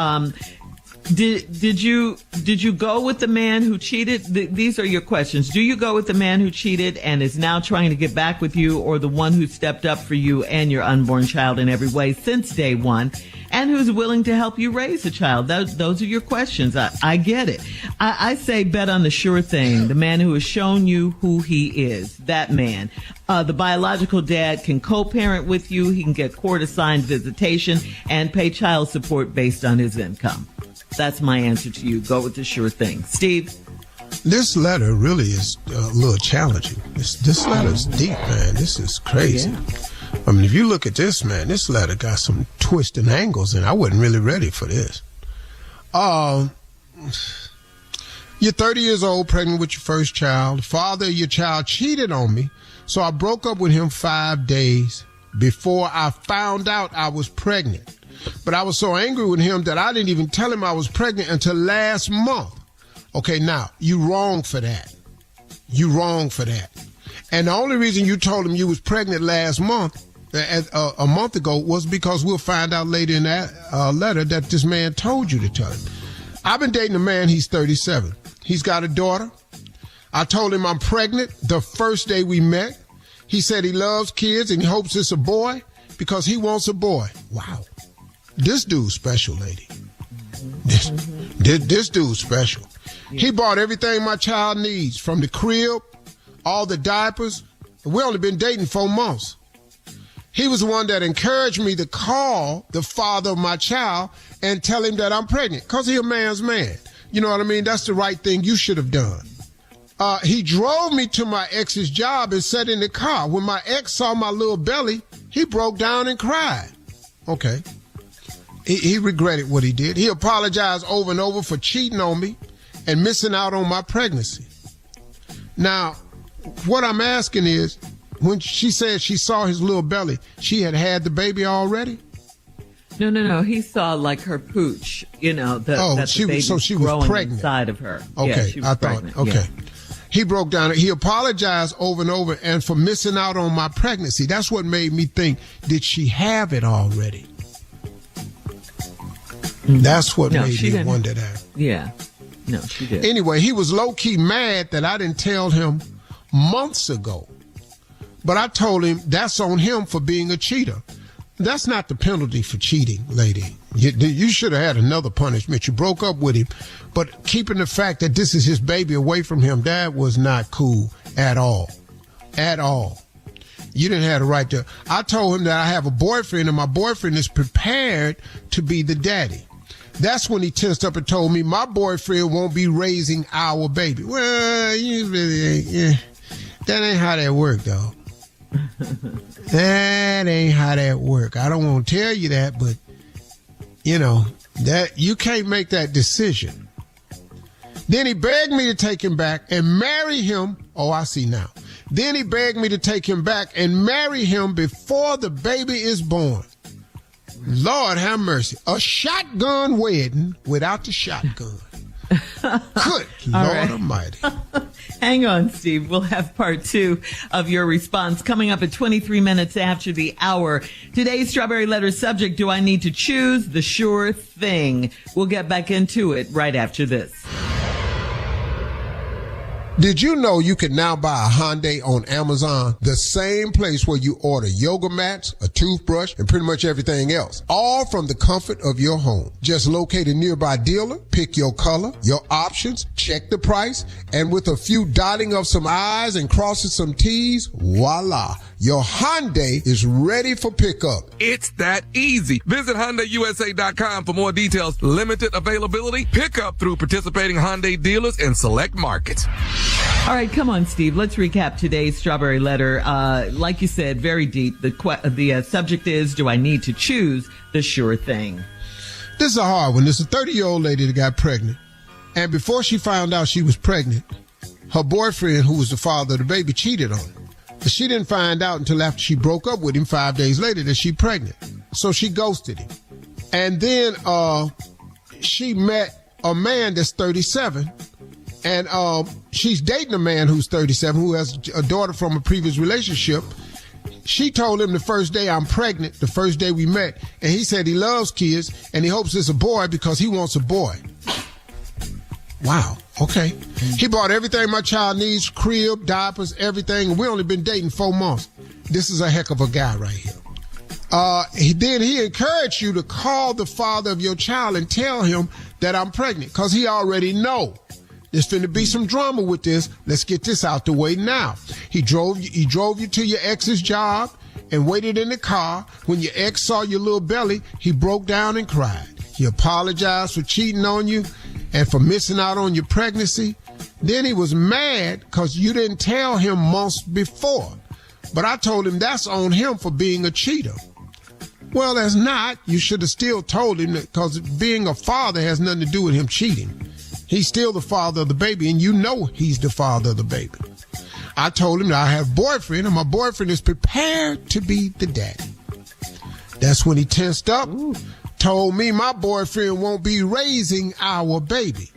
Did you go with the man who cheated? These are your questions. Do you go with the man who cheated and is now trying to get back with you, or the one who stepped up for you and your unborn child in every way since day one, and who's willing to help you raise a child? Those are your questions. I get it. I say bet on the sure thing, the man who has shown you who he is, that man. The biological dad can co-parent with you. He can get court-assigned visitation and pay child support based on his income. That's my answer to you. Go with the sure thing. Steve? This letter really is a little challenging. This letter is deep, man. This is crazy. Yeah. I mean, if you look at this, man, this letter got some twists and angles, and I wasn't really ready for this. You're 30 years old, pregnant with your first child. The father of your child cheated on me, so I broke up with him 5 days before I found out I was pregnant. But I was so angry with him that I didn't even tell him I was pregnant until last month. Okay, now, you wrong for that. And the only reason you told him you was pregnant last month, a month ago, was because we'll find out later in that letter that this man told you to tell him. I've been dating a man, he's 37. He's got a daughter. I told him I'm pregnant the first day we met. He said he loves kids and he hopes it's a boy because he wants a boy. Wow. This dude's special, lady. This dude's special. Yeah. He bought everything my child needs, from the crib, all the diapers. We only been dating 4 months. He was the one that encouraged me to call the father of my child and tell him that I'm pregnant, because he's a man's man. You know what I mean? That's the right thing you should have done. He drove me to my ex's job and sat in the car. When my ex saw my little belly, he broke down and cried. Okay. He regretted what he did. He apologized over and over for cheating on me and missing out on my pregnancy. Now, what I'm asking is, when she said she saw his little belly, she had the baby already? No. He saw like her pooch, that the baby so she was growing pregnant inside of her. Okay, yeah, she was I pregnant. thought. Okay. He broke down. He apologized over and over and for missing out on my pregnancy. That's what made me think, did she have it already? That's what made me wonder that. Yeah. No, she did. Anyway, he was low-key mad that I didn't tell him months ago. But I told him that's on him for being a cheater. That's not the penalty for cheating, lady. You should have had another punishment. You broke up with him. But keeping the fact that this is his baby away from him, that was not cool at all. At all. You didn't have the right to. I told him that I have a boyfriend and my boyfriend is prepared to be the daddy. That's when he tensed up and told me my boyfriend won't be raising our baby. Well, you really ain't. Yeah. That ain't how that work, though. That ain't how that work. I don't want to tell you that, but you know that you can't make that decision. Then he begged me to take him back and marry him. Oh, I see now. Then he begged me to take him back and marry him before the baby is born. Lord have mercy. A shotgun wedding without the shotgun. Good Lord Almighty. Hang on, Steve. We'll have part 2 of your response coming up at 23 minutes after the hour. Today's Strawberry Letter subject, do I need to choose the sure thing? We'll get back into it right after this. Did you know you can now buy a Hyundai on Amazon? The same place where you order yoga mats, a toothbrush, and pretty much everything else. All from the comfort of your home. Just locate a nearby dealer, pick your color, your options, check the price, and with a few dotting of some I's and crossing some T's, voila. Your Hyundai is ready for pickup. It's that easy. Visit HyundaiUSA.com for more details. Limited availability. Pickup through participating Hyundai dealers in select markets. All right, come on, Steve. Let's recap today's Strawberry Letter. Like you said, very deep. The subject is, do I need to choose the sure thing? This is a hard one. This is a 30-year-old lady that got pregnant. And before she found out she was pregnant, her boyfriend, who was the father of the baby, cheated on her. But she didn't find out until after she broke up with him 5 days later that she's pregnant. So she ghosted him. And then she met a man that's 37. And she's dating a man who's 37 who has a daughter from a previous relationship. She told him the first day, I'm pregnant, the first day we met. And he said he loves kids and he hopes it's a boy because he wants a boy. Wow. Okay. He bought everything my child needs, crib, diapers, everything. We only been dating 4 months. This is a heck of a guy right here. Then he encouraged you to call the father of your child and tell him that I'm pregnant because he already know. There's finna be some drama with this. Let's get this out the way now. He drove you to your ex's job and waited in the car. When your ex saw your little belly, he broke down and cried. He apologized for cheating on you and for missing out on your pregnancy. Then he was mad because you didn't tell him months before. But I told him that's on him for being a cheater. Well, that's not. You should have still told him because being a father has nothing to do with him cheating. He's still the father of the baby, and you know he's the father of the baby. I told him that I have a boyfriend, and my boyfriend is prepared to be the daddy. That's when he tensed up, told me my boyfriend won't be raising our baby.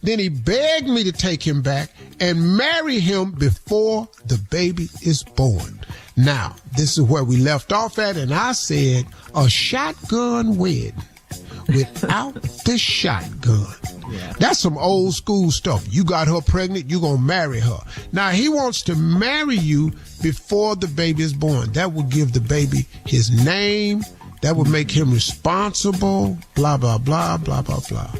Then he begged me to take him back and marry him before the baby is born. Now, this is where we left off at, and I said, a shotgun wedding without the shotgun. Yeah. That's some old school stuff. You got her pregnant, you're going to marry her. Now, he wants to marry you before the baby is born. That will give the baby his name. That would make him responsible, blah, blah, blah, blah, blah, blah.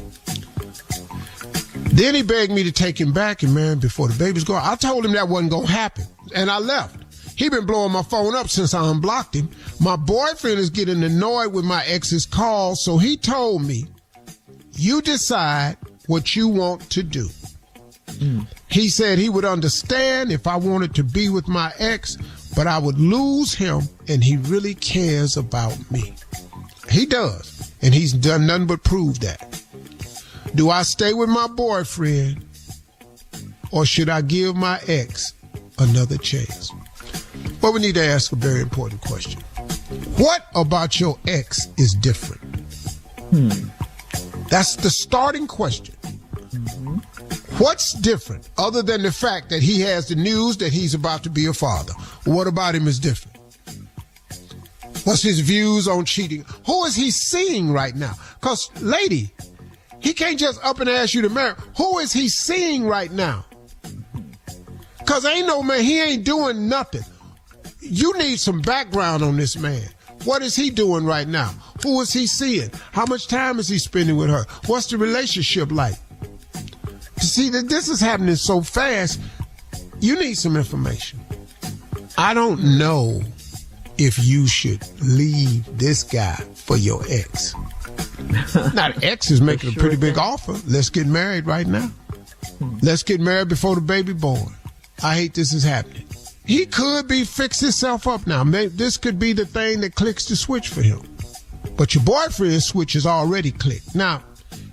Then he begged me to take him back and marry him before the baby's born. I told him that wasn't going to happen, and I left. He been blowing my phone up since I unblocked him. My boyfriend is getting annoyed with my ex's calls, so he told me, you decide what you want to do. He said he would understand if I wanted to be with my ex, but I would lose him, and he really cares about me. He does, and he's done nothing but prove that. Do I stay with my boyfriend, or should I give my ex another chance? Well, we need to ask a very important question. What about your ex is different? That's the starting question. What's different other than the fact that he has the news that he's about to be a father? What about him is different? What's his views on cheating? Who is he seeing right now? Because, lady, he can't just up and ask you to marry. Who is he seeing right now? Because ain't no man, he ain't doing nothing. You need some background on this man. What is he doing right now? Who is he seeing? How much time is he spending with her? What's the relationship like? To see that this is happening so fast, you need some information. I don't know if you should leave this guy for your ex. Now, the ex is making a pretty big offer. Let's get married right now. Let's get married before the baby born. I hate this is happening. He could be fixed himself up now. Maybe this could be the thing that clicks the switch for him. But your boyfriend's switch is already clicked. Now,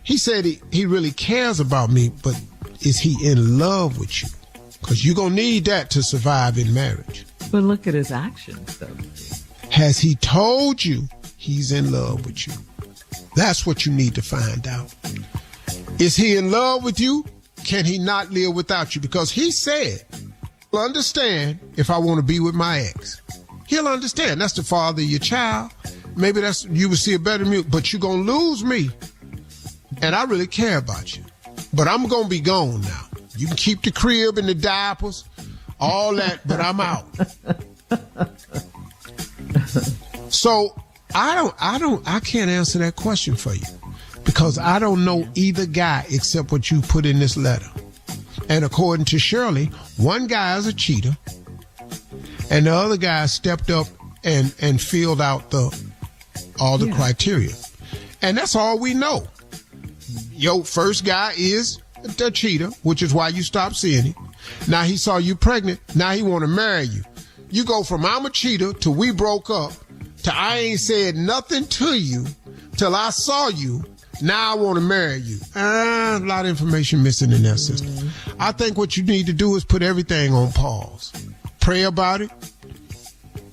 he said he really cares about me, but is he in love with you? Because you're going to need that to survive in marriage. But look at his actions, though. Has he told you he's in love with you? That's what you need to find out. Is he in love with you? Can he not live without you? Because he said, he'll understand if I want to be with my ex. He'll understand. That's the father of your child. Maybe that's you will see a better me, but you're going to lose me. And I really care about you. But I'm going to be gone now. You can keep the crib and the diapers, all that, but I'm out. So I can't answer that question for you because I don't know either guy except what you put in this letter. And according to Shirley, one guy is a cheater and the other guy stepped up and filled out all the criteria. And that's all we know. Your first guy is the cheater, which is why you stopped seeing him. Now he saw you pregnant. Now he want to marry you. You go from I'm a cheater to we broke up to I ain't said nothing to you till I saw you. Now I want to marry you. A lot of information missing in that system. I think what you need to do is put everything on pause. Pray about it.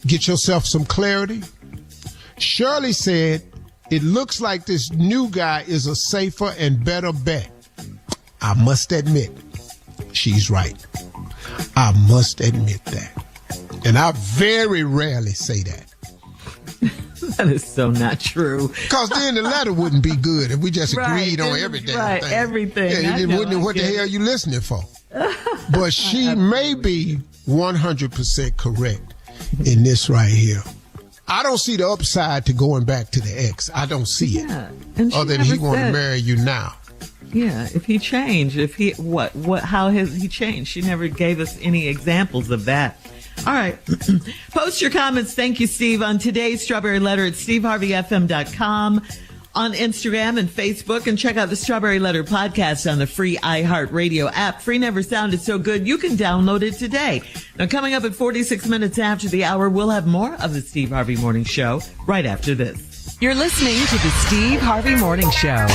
Get yourself some clarity. Shirley said, it looks like this new guy is a safer and better bet. I must admit, she's right. I must admit that. And I very rarely say that. That is so not true. Because then the letter wouldn't be good if we just agreed on every damn thing. Right, everything. Yeah, what the hell are you listening for? But she may be 100% correct in this right here. I don't see the upside to going back to the ex. I don't see it. Other than he want to marry you now. Yeah, if he changed, how has he changed? She never gave us any examples of that. All right. Post your comments. Thank you, Steve, on today's Strawberry Letter at steveharveyfm.com, on Instagram and Facebook, and check out the Strawberry Letter podcast on the free iHeartRadio app. Free never sounded so good. You can download it today. Now, coming up at 46 minutes after the hour, we'll have more of the Steve Harvey Morning Show right after this. You're listening to the Steve Harvey Morning Show.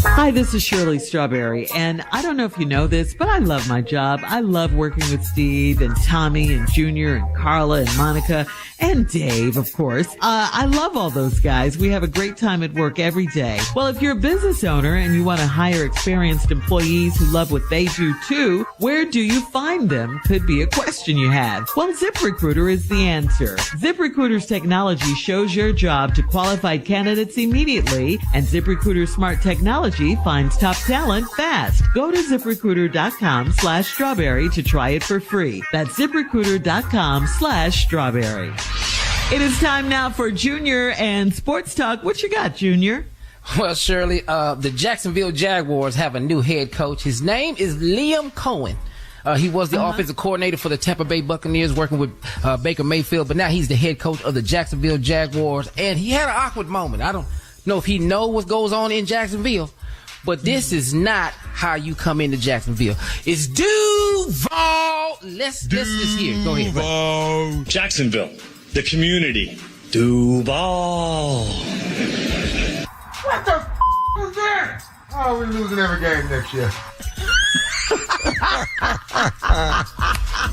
Hi, this is Shirley Strawberry, and I don't know if you know this, but I love my job. I love working with Steve and Tommy and Junior and Carla and Monica and Dave, of course. I love all those guys. We have a great time at work every day. Well, if you're a business owner and you want to hire experienced employees who love what they do too, where do you find them? Could be a question you have. Well, ZipRecruiter is the answer. ZipRecruiter's technology shows your job to qualified candidates immediately, and ZipRecruiter's smart technology finds top talent fast. Go to ZipRecruiter.com/strawberry to try it for free. That's ZipRecruiter.com/strawberry. It is time now for Junior and Sports Talk. What you got, Junior? Well, Shirley, the Jacksonville Jaguars have a new head coach. His name is Liam Cohen. He was the offensive coordinator for the Tampa Bay Buccaneers, working with Baker Mayfield, but now he's the head coach of the Jacksonville Jaguars, and he had an awkward moment. I don't know if he knows what goes on in Jacksonville, but this is not how you come into Jacksonville. It's Duval. Let's just hear. Go ahead. Duval. Jacksonville, the community. Duval. What the was that? Oh, we're losing every game next year.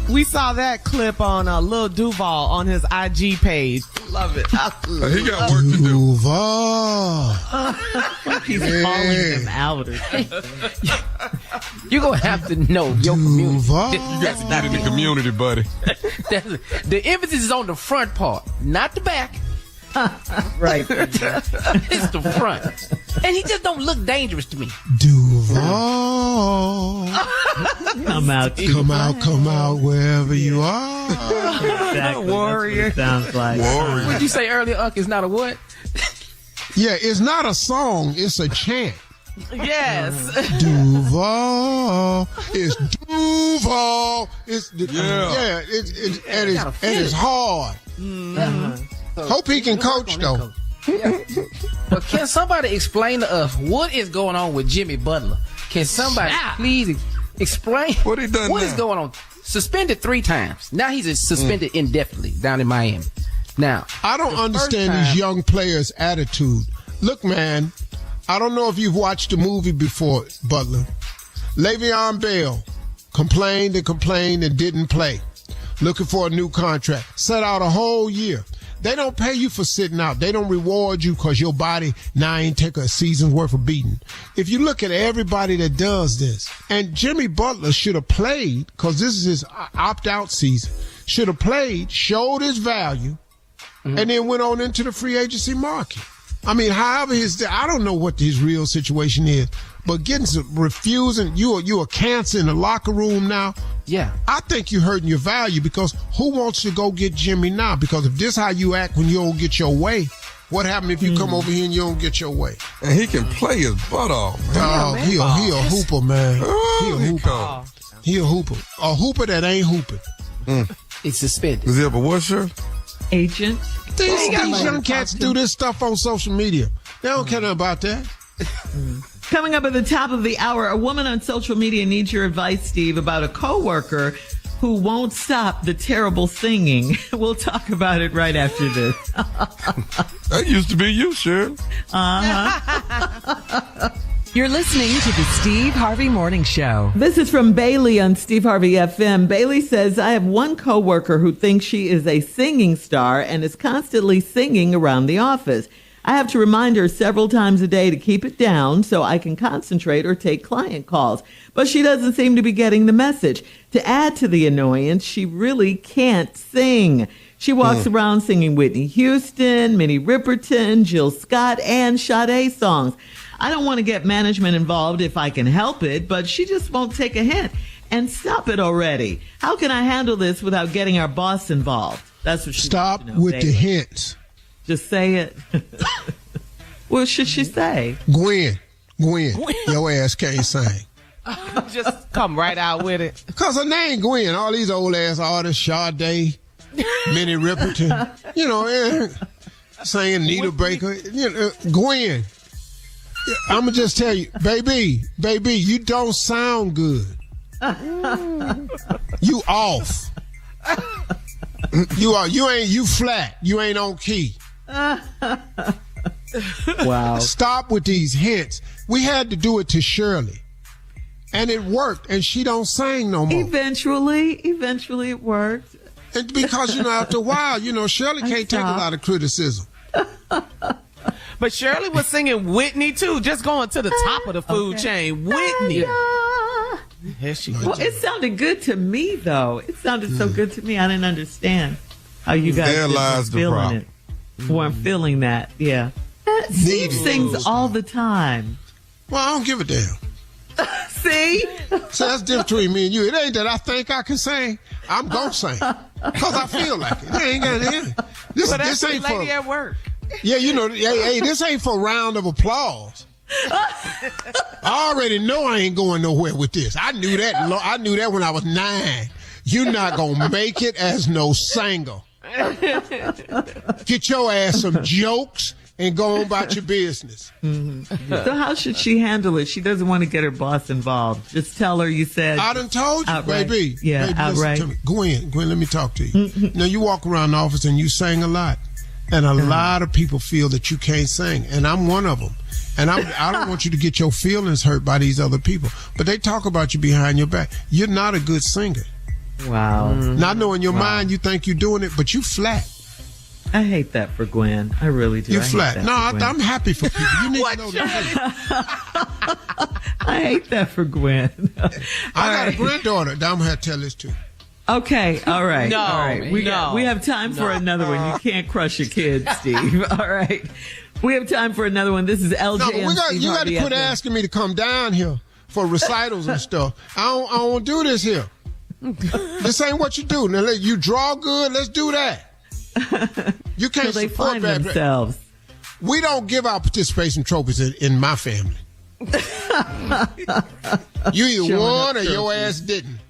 We saw that clip on Lil Duval on his IG page. Love it. He got work to do. Duval. He's calling them out. You're going to have to know your community. You got to get in the community, buddy. The emphasis is on the front part, not the back. Right. It's the front. And he just don't look dangerous to me. Duval. Come out, wherever you are. Exactly. Warrior. Sounds like. Warrior. What did you say earlier, Unc? It's not a what? Yeah, it's not a song, it's a chant. Yes. Duval. It's Duval. It's hard. Hope he can coach, though. But can somebody explain to us what is going on with Jimmy Butler? Can somebody please explain what he done what now? is going on? Suspended 3 times. Now he's suspended indefinitely down in Miami. Now, I don't understand these young players' attitude. Look, man, I don't know if you've watched the movie before, Butler. Le'Veon Bell complained and didn't play. Looking for a new contract. Set out a whole year. They don't pay you for sitting out. They don't reward you because your body now ain't take a season's worth of beating. If you look at everybody that does this, and Jimmy Butler should have played because this is his opt-out season, should have played, showed his value, and then went on into the free agency market. I mean, however I don't know what his real situation is, but refusing, you a cancer in the locker room now. Yeah. I think you're hurting your value because who wants to go get Jimmy now? Because if this how you act when you don't get your way, what happens if you come over here and you don't get your way? And he can play his butt off, man. He a hooper, man. Oh, he a hooper. He a hooper. A hooper that ain't hooping. it's suspended. Does he have a what shirt? Agent. These young cats do this stuff on social media. They don't care nothing about that. Coming up at the top of the hour, a woman on social media needs your advice, Steve, about a coworker who won't stop the terrible singing. We'll talk about it right after this. That used to be you, Shirley. You're listening to the Steve Harvey Morning Show. This is from Bailey on Steve Harvey FM. Bailey says, I have one coworker who thinks she is a singing star and is constantly singing around the office. I have to remind her several times a day to keep it down so I can concentrate or take client calls. But she doesn't seem to be getting the message. To add to the annoyance, she really can't sing. She walks around singing Whitney Houston, Minnie Riperton, Jill Scott, and Sade songs. I don't want to get management involved if I can help it, but she just won't take a hint. And stop it already. How can I handle this without getting our boss involved? That's what she Stop wants to know, with Bailey. the hints. Just say it. What should she say? Gwen, your ass can't sing. Just come right out with it. Because her name Gwen. All these old ass artists, Sade, Minnie Riperton, singing Nita Baker, Gwen. I'm going to just tell you, baby, you don't sound good. You off. You flat. You ain't on key. Wow. Stop with these hints. We had to do it to Shirley. And it worked, and she don't sing no more. Eventually it worked. And because, after a while, Shirley can't take a lot of criticism. But Shirley was singing Whitney, too, just going to the top of the food chain. Whitney. Here she goes. Well, it sounded good to me, though. It sounded so good to me. I didn't understand how you guys weren't feeling it. Weren't feeling that, yeah. Steve sings all the time. Well, I don't give a damn. See? So that's different between me and you. It ain't that I think I can sing. I'm going to sing. Because I feel like it. It ain't got anything. This ain't lady at work. Yeah, hey, this ain't for a round of applause. I already know I ain't going nowhere with this. I knew that when I was 9. You're not going to make it as no singer. Get your ass some jokes and go on about your business. Mm-hmm. So how should she handle it? She doesn't want to get her boss involved. Just tell her you said. I done told you, outright. baby. Yeah, baby, outright. Listen to me. Gwen, let me talk to you. Now, you walk around the office and you sing a lot. And a lot of people feel that you can't sing. And I'm one of them. And I don't want you to get your feelings hurt by these other people. But they talk about you behind your back. You're not a good singer. Wow. Not knowing your mind, you think you're doing it, but you flat. I hate that for Gwen. I really do. You flat. No, I'm happy for people. You need to know that. I hate that for Gwen. I got a granddaughter that I'm going to have to tell this to. Okay, all right. No, all right. We have time for another one. You can't crush your kids, Steve. All right. We have time for another one. This is LJ. No, but you got to quit asking me to come down here for recitals and stuff. I don't do this here. This ain't what you do. Now, you draw good. Let's do that. You can't they support find that. themselves. We don't give out participation trophies in my family. You either won or your ass didn't.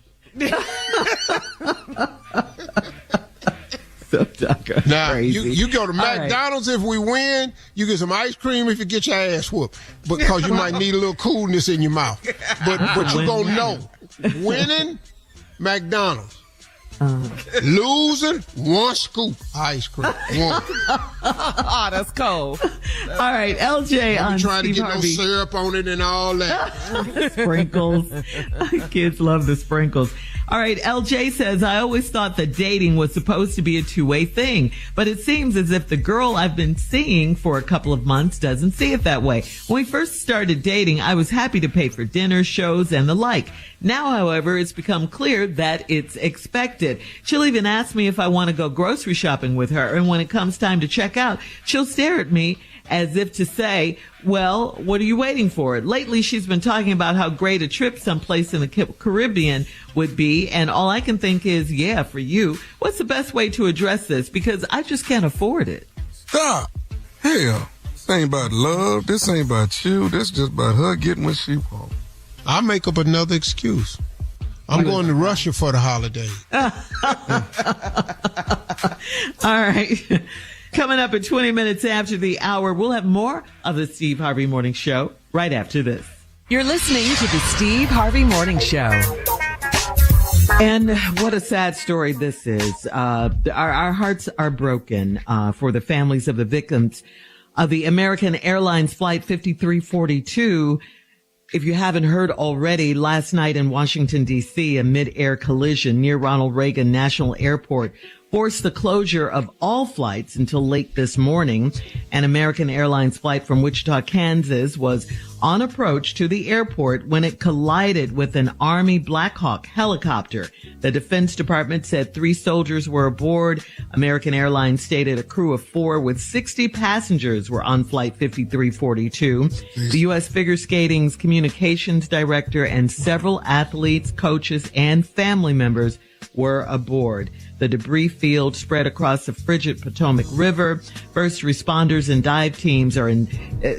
So Tucker, now crazy. you go to McDonald's if we win. You get some ice cream if you get your ass whooped, because you might need a little coolness in your mouth. But you gonna know, winning McDonald's. Losing, one scoop ice cream. One. Oh, that's cold. All right, LJ on trying Steve to get Harvey. no syrup on it and all that. Sprinkles. Kids love the sprinkles. All right, LJ says, I always thought that dating was supposed to be a two-way thing, but it seems as if the girl I've been seeing for a couple of months doesn't see it that way. When we first started dating, I was happy to pay for dinner, shows, and the like. Now, however, it's become clear that it's expected. She'll even ask me if I want to go grocery shopping with her, and when it comes time to check out, she'll stare at me as if to say, well, what are you waiting for? Lately, she's been talking about how great a trip someplace in the Caribbean would be, and all I can think is, yeah, for you. What's the best way to address this? Because I just can't afford it. Stop. Hell, this ain't about love. This ain't about you. This just about her getting what she wants. I'll make up another excuse. I'm going to Russia for the holidays. All right. Coming up at 20 minutes after the hour, we'll have more of the Steve Harvey Morning Show right after this. You're listening to the Steve Harvey Morning Show. And what a sad story this is. Our hearts are broken for the families of the victims of the American Airlines Flight 5342. If you haven't heard already, last night in Washington, D.C., a mid-air collision near Ronald Reagan National Airport forced the closure of all flights until late this morning. An American Airlines flight from Wichita, Kansas was on approach to the airport when it collided with an Army Black Hawk helicopter. The Defense Department said 3 soldiers were aboard. American Airlines stated a crew of 4 with 60 passengers were on Flight 5342. The U.S. Figure Skating's communications director and several athletes, coaches, and family members were aboard. The debris field spread across the frigid Potomac River. First responders and dive teams are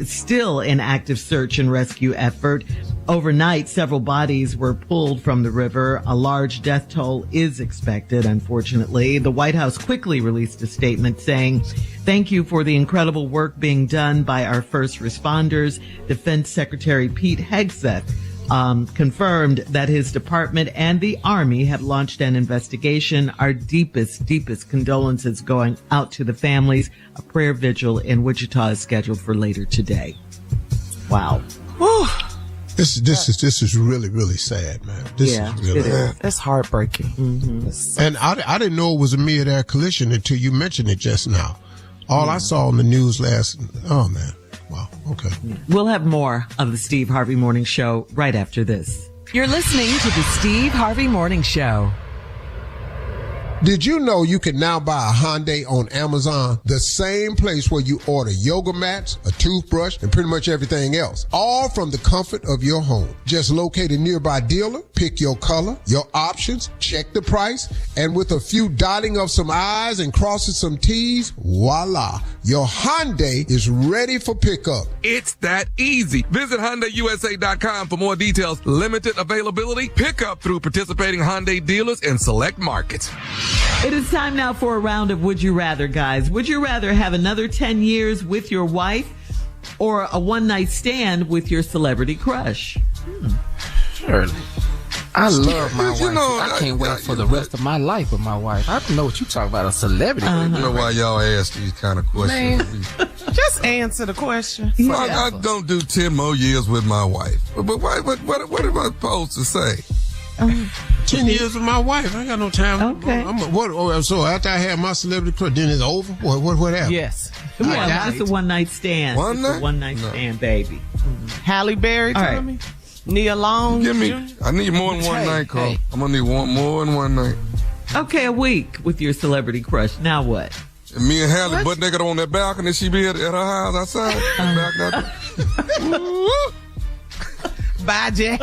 still in active search and rescue effort. Overnight, several bodies were pulled from the river. A large death toll is expected, unfortunately. The White House quickly released a statement saying, "Thank you for the incredible work being done by our first responders." Defense Secretary Pete Hegseth confirmed that his department and the Army have launched an investigation. Our deepest condolences going out to the families. A prayer vigil in Wichita is scheduled for later today. Wow. Whew. This is really, really sad, man. This is really sad. It's heartbreaking. Mm-hmm. And I didn't know it was a mid-air collision until you mentioned it just now. All I saw on the news oh man. Wow. Okay. We'll have more of the Steve Harvey Morning Show right after this. You're listening to the Steve Harvey Morning Show. Did you know you can now buy a Hyundai on Amazon? The same place where you order yoga mats, a toothbrush, and pretty much everything else. All from the comfort of your home. Just locate a nearby dealer, pick your color, your options, check the price, and with a few dotting of some I's and crossing some T's, voila. Your Hyundai is ready for pickup. It's that easy. Visit HyundaiUSA.com for more details. Limited availability. Pickup through participating Hyundai dealers in select markets. It is time now for a round of Would You Rather, guys. Would you rather have another 10 years with your wife or a one-night stand with your celebrity crush? Surely. I love my wife. I can't wait for the rest of my life with my wife. I don't know what you talk about, a celebrity. I don't know why y'all ask these kind of questions. Man, just answer the question. I don't do 10 more years with my wife. But what am I supposed to say? 10 years with my wife. I ain't got no time. Okay. So after I had my celebrity crush, then it's over? What happened? Yes. Yeah, that's a one-night stand. One night? One-night stand, baby. Halle Berry, Tommy. Nia Long. I need more than one night, Carl. I'm going to need more than one night. Okay, a week with your celebrity crush. Now what? And me and Halle butt naked on that balcony. She be at her house outside. Bye, Jack.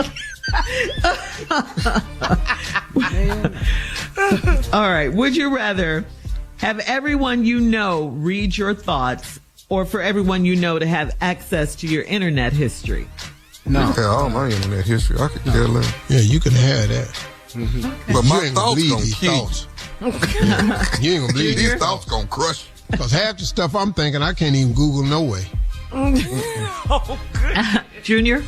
All right. Would you rather have everyone you know read your thoughts, or for everyone you know to have access to your internet history? No. Yeah, all my internet history. I could care less. Yeah, you can have that. Mm-hmm. Okay. But my thoughts gonna kill. You ain't gonna believe these thoughts gonna crush. Because half the stuff I'm thinking, I can't even Google no way. Junior?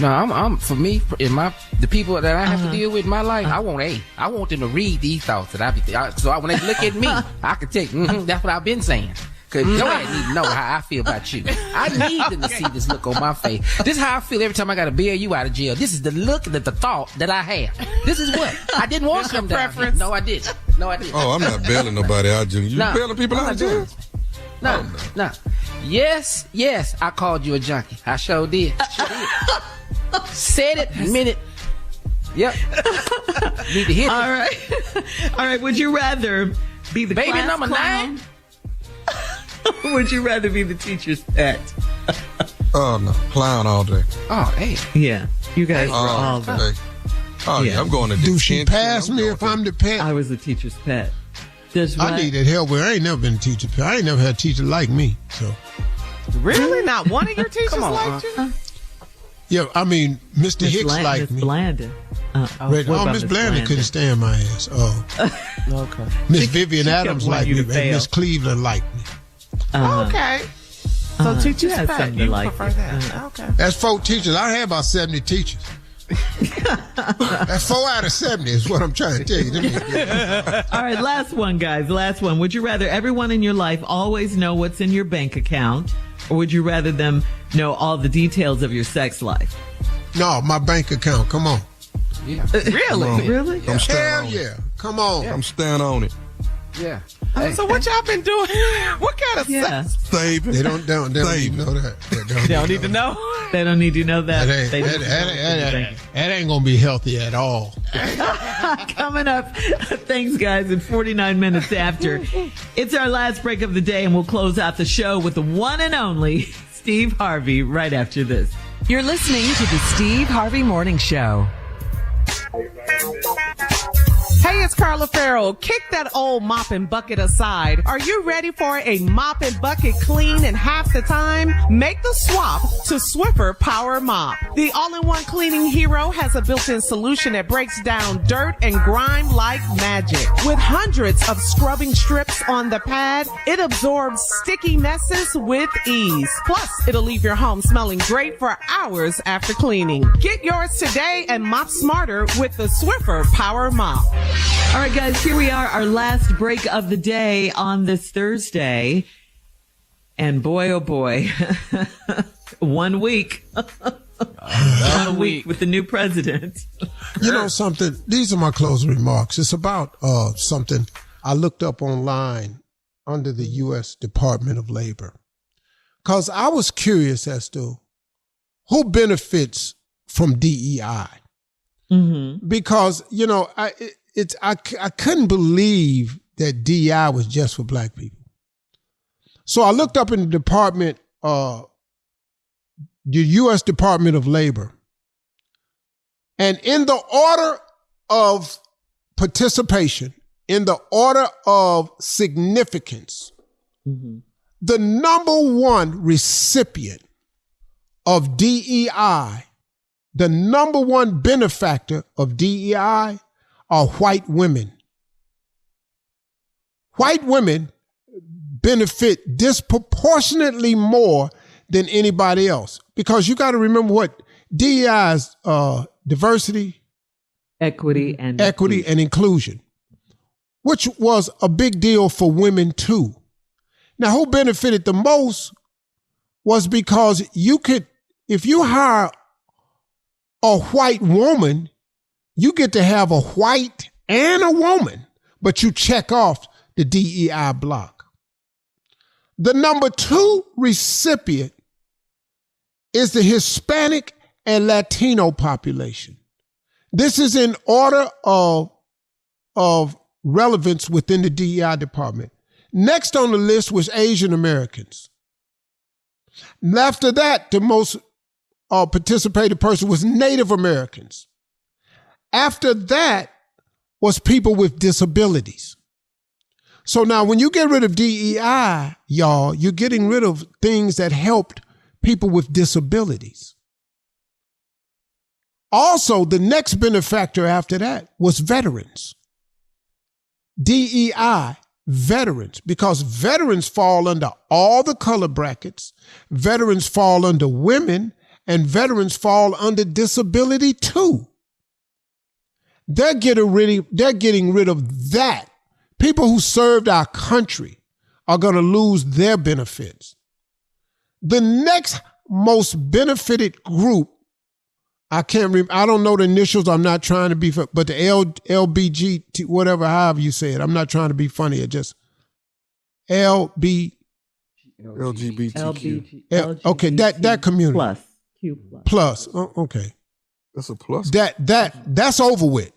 No, I'm for me, the people that I have to deal with in my life, I want them to read these thoughts that I be so when they look at me, I can take, that's what I've been saying. Cause your ass need to know how I feel about you. I need them to see this look on my face. This is how I feel every time I gotta bail you out of jail. This is the look, the thought that I have. This is what I didn't want to come down here. No, I didn't. Oh, I'm not bailing nobody out, Junior. You bailing people out of jail? No. Yes, I called you a junkie. I sure did. Said it, meant it. Yep. Need to hit it. All right. Would you rather be the baby class number clown? 9? Would you rather be the teacher's pet? Oh no, clown all day. Oh hey, yeah, you guys were all day. Oh yeah, I'm going to. Do she pass me if I'm the pet? I was the teacher's pet. I needed help where I ain't never been a teacher's pet. I ain't never had a teacher like me. So really, not one of your teachers liked you? Yeah, I mean, Mr. Hicks liked me. Miss Blandon. Miss Blandon couldn't stand my ass. Oh, okay. Miss Vivian Adams liked me, and Miss Cleveland liked me. Okay. So teachers pet, you like prefer that? Okay. That's 4 teachers. I had about 70 teachers. That's 4 out of 70 is what I'm trying to tell you. All right, last one, guys. Last one. Would you rather everyone in your life always know what's in your bank account, or would you rather them know all the details of your sex life? No, my bank account. Come on. Yeah. Really? Really? Hell yeah. Come on. I'm staying on it. Yeah. So what y'all been doing? What kind of sex? Saving. They don't need to know that. They don't need to know. They don't need to know that. That ain't gonna be healthy at all. Coming up, thanks guys, in 49 minutes after. It's our last break of the day, and we'll close out the show with the one and only Steve Harvey right after this. You're listening to the Steve Harvey Morning Show. Hey, it's Carla Farrell. Kick that old mop and bucket aside. Are you ready for a mop and bucket clean in half the time? Make the swap to Swiffer Power Mop. The all-in-one cleaning hero has a built-in solution that breaks down dirt and grime like magic. With hundreds of scrubbing strips on the pad, it absorbs sticky messes with ease. Plus, it'll leave your home smelling great for hours after cleaning. Get yours today and mop smarter with the Swiffer Power Mop. All right, guys, here we are, our last break of the day on this Thursday. And boy, oh boy, 1 week. 1 week with the new president. You know something? These are my closing remarks. It's about something I looked up online under the U.S. Department of Labor. Because I was curious as to who benefits from DEI. Mm-hmm. Because, you know, I couldn't believe that DEI was just for black people. So I looked up in the department, the U.S. Department of Labor, and in the order of participation, in the order of significance, the number one recipient of DEI, the number one benefactor of DEI are white women. White women benefit disproportionately more than anybody else. Because you got to remember what DEI is, diversity, equity, and inclusion, which was a big deal for women too. Now, who benefited the most was because you could, if you hire a white woman, you get to have a white and a woman, but you check off the DEI block. The number 2 recipient is the Hispanic and Latino population. This is in order of relevance within the DEI department. Next on the list was Asian Americans. And after that, the most participated person was Native Americans. After that was people with disabilities. So now when you get rid of DEI, y'all, you're getting rid of things that helped people with disabilities. Also, the next benefactor after that was veterans. DEI, veterans, because veterans fall under all the color brackets, veterans fall under women, and veterans fall under disability too. They're getting rid of that. People who served our country are going to lose their benefits. The next most benefited group, I don't know the initials. I'm not trying to be, but the LBGT, whatever, however you say it. I'm not trying to be funny. It just LGBTQ. Okay, that community. Plus. Q plus. Oh, okay. That's a plus. That's over with.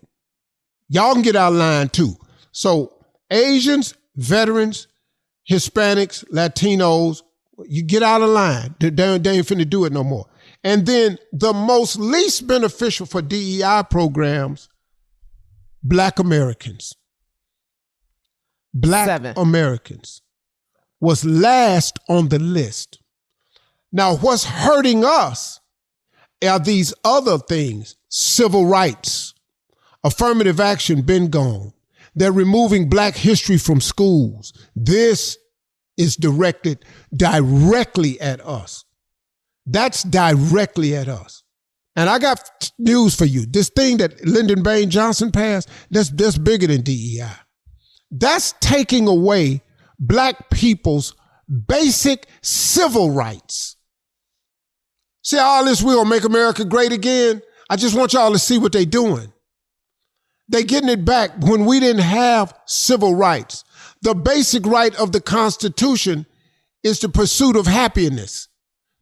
Y'all can get out of line too. So Asians, veterans, Hispanics, Latinos, you get out of line. They ain't finna do it no more. And then the most least beneficial for DEI programs, Black Americans. Americans was last on the list. Now, what's hurting us are these other things. Civil rights, affirmative action been gone. They're removing Black history from schools. This is directed directly at us. That's directly at us. And I got news for you. This thing that Lyndon Baines Johnson passed, that's bigger than DEI. That's taking away Black people's basic civil rights. See all this, we're gonna make America great again? I just want y'all to see what they're doing. They're getting it back when we didn't have civil rights. The basic right of the Constitution is the pursuit of happiness.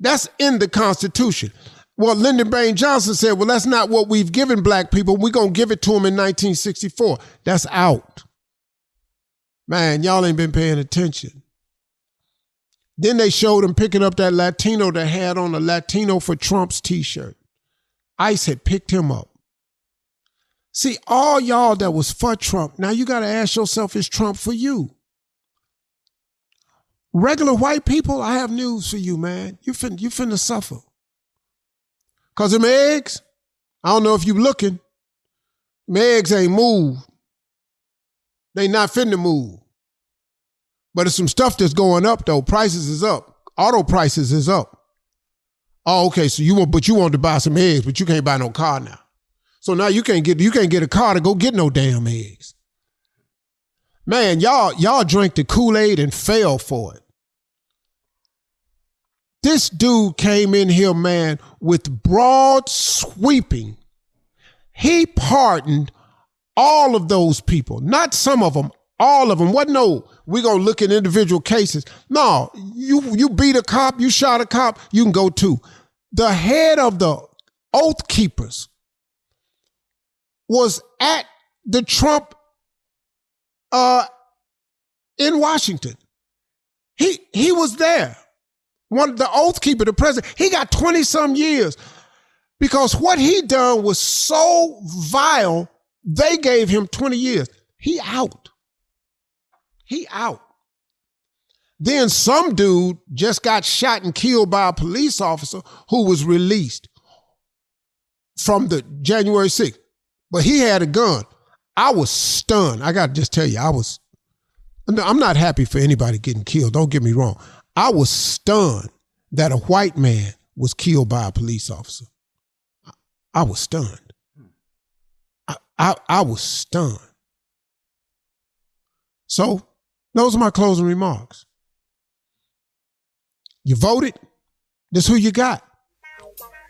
That's in the Constitution. Well, Lyndon Baines Johnson said, well, that's not what we've given Black people. We're going to give it to them in 1964. That's out. Man, y'all ain't been paying attention. Then they showed him picking up that Latino that had on a Latino for Trump's t-shirt. ICE had picked him up. See, all y'all that was for Trump, now you got to ask yourself, is Trump for you? Regular white people, I have news for you, man. You finna suffer. Because them eggs, I don't know if you looking, them eggs ain't moved. They not finna move. But it's some stuff that's going up, though. Prices is up. Auto prices is up. Oh, okay, so you want to buy some eggs, but you can't buy no car now. So now you can't get a car to go get no damn eggs. Man, y'all drank the Kool-Aid and fell for it. This dude came in here, man, with broad sweeping. He pardoned all of those people, not some of them, all of them. What? No, we're going to look at individual cases. No, you beat a cop, you shot a cop, you can go too. The head of the Oath Keepers was at the Trump in Washington. He was there. The Oath Keeper, the president, he got 20-some years because what he done was so vile, they gave him 20 years. He out. Then some dude just got shot and killed by a police officer who was released from the January 6th. But he had a gun. I was stunned. I got to just tell you, I'm not happy for anybody getting killed. Don't get me wrong. I was stunned that a white man was killed by a police officer. I was stunned. I was stunned. So those are my closing remarks. You voted. This is who you got.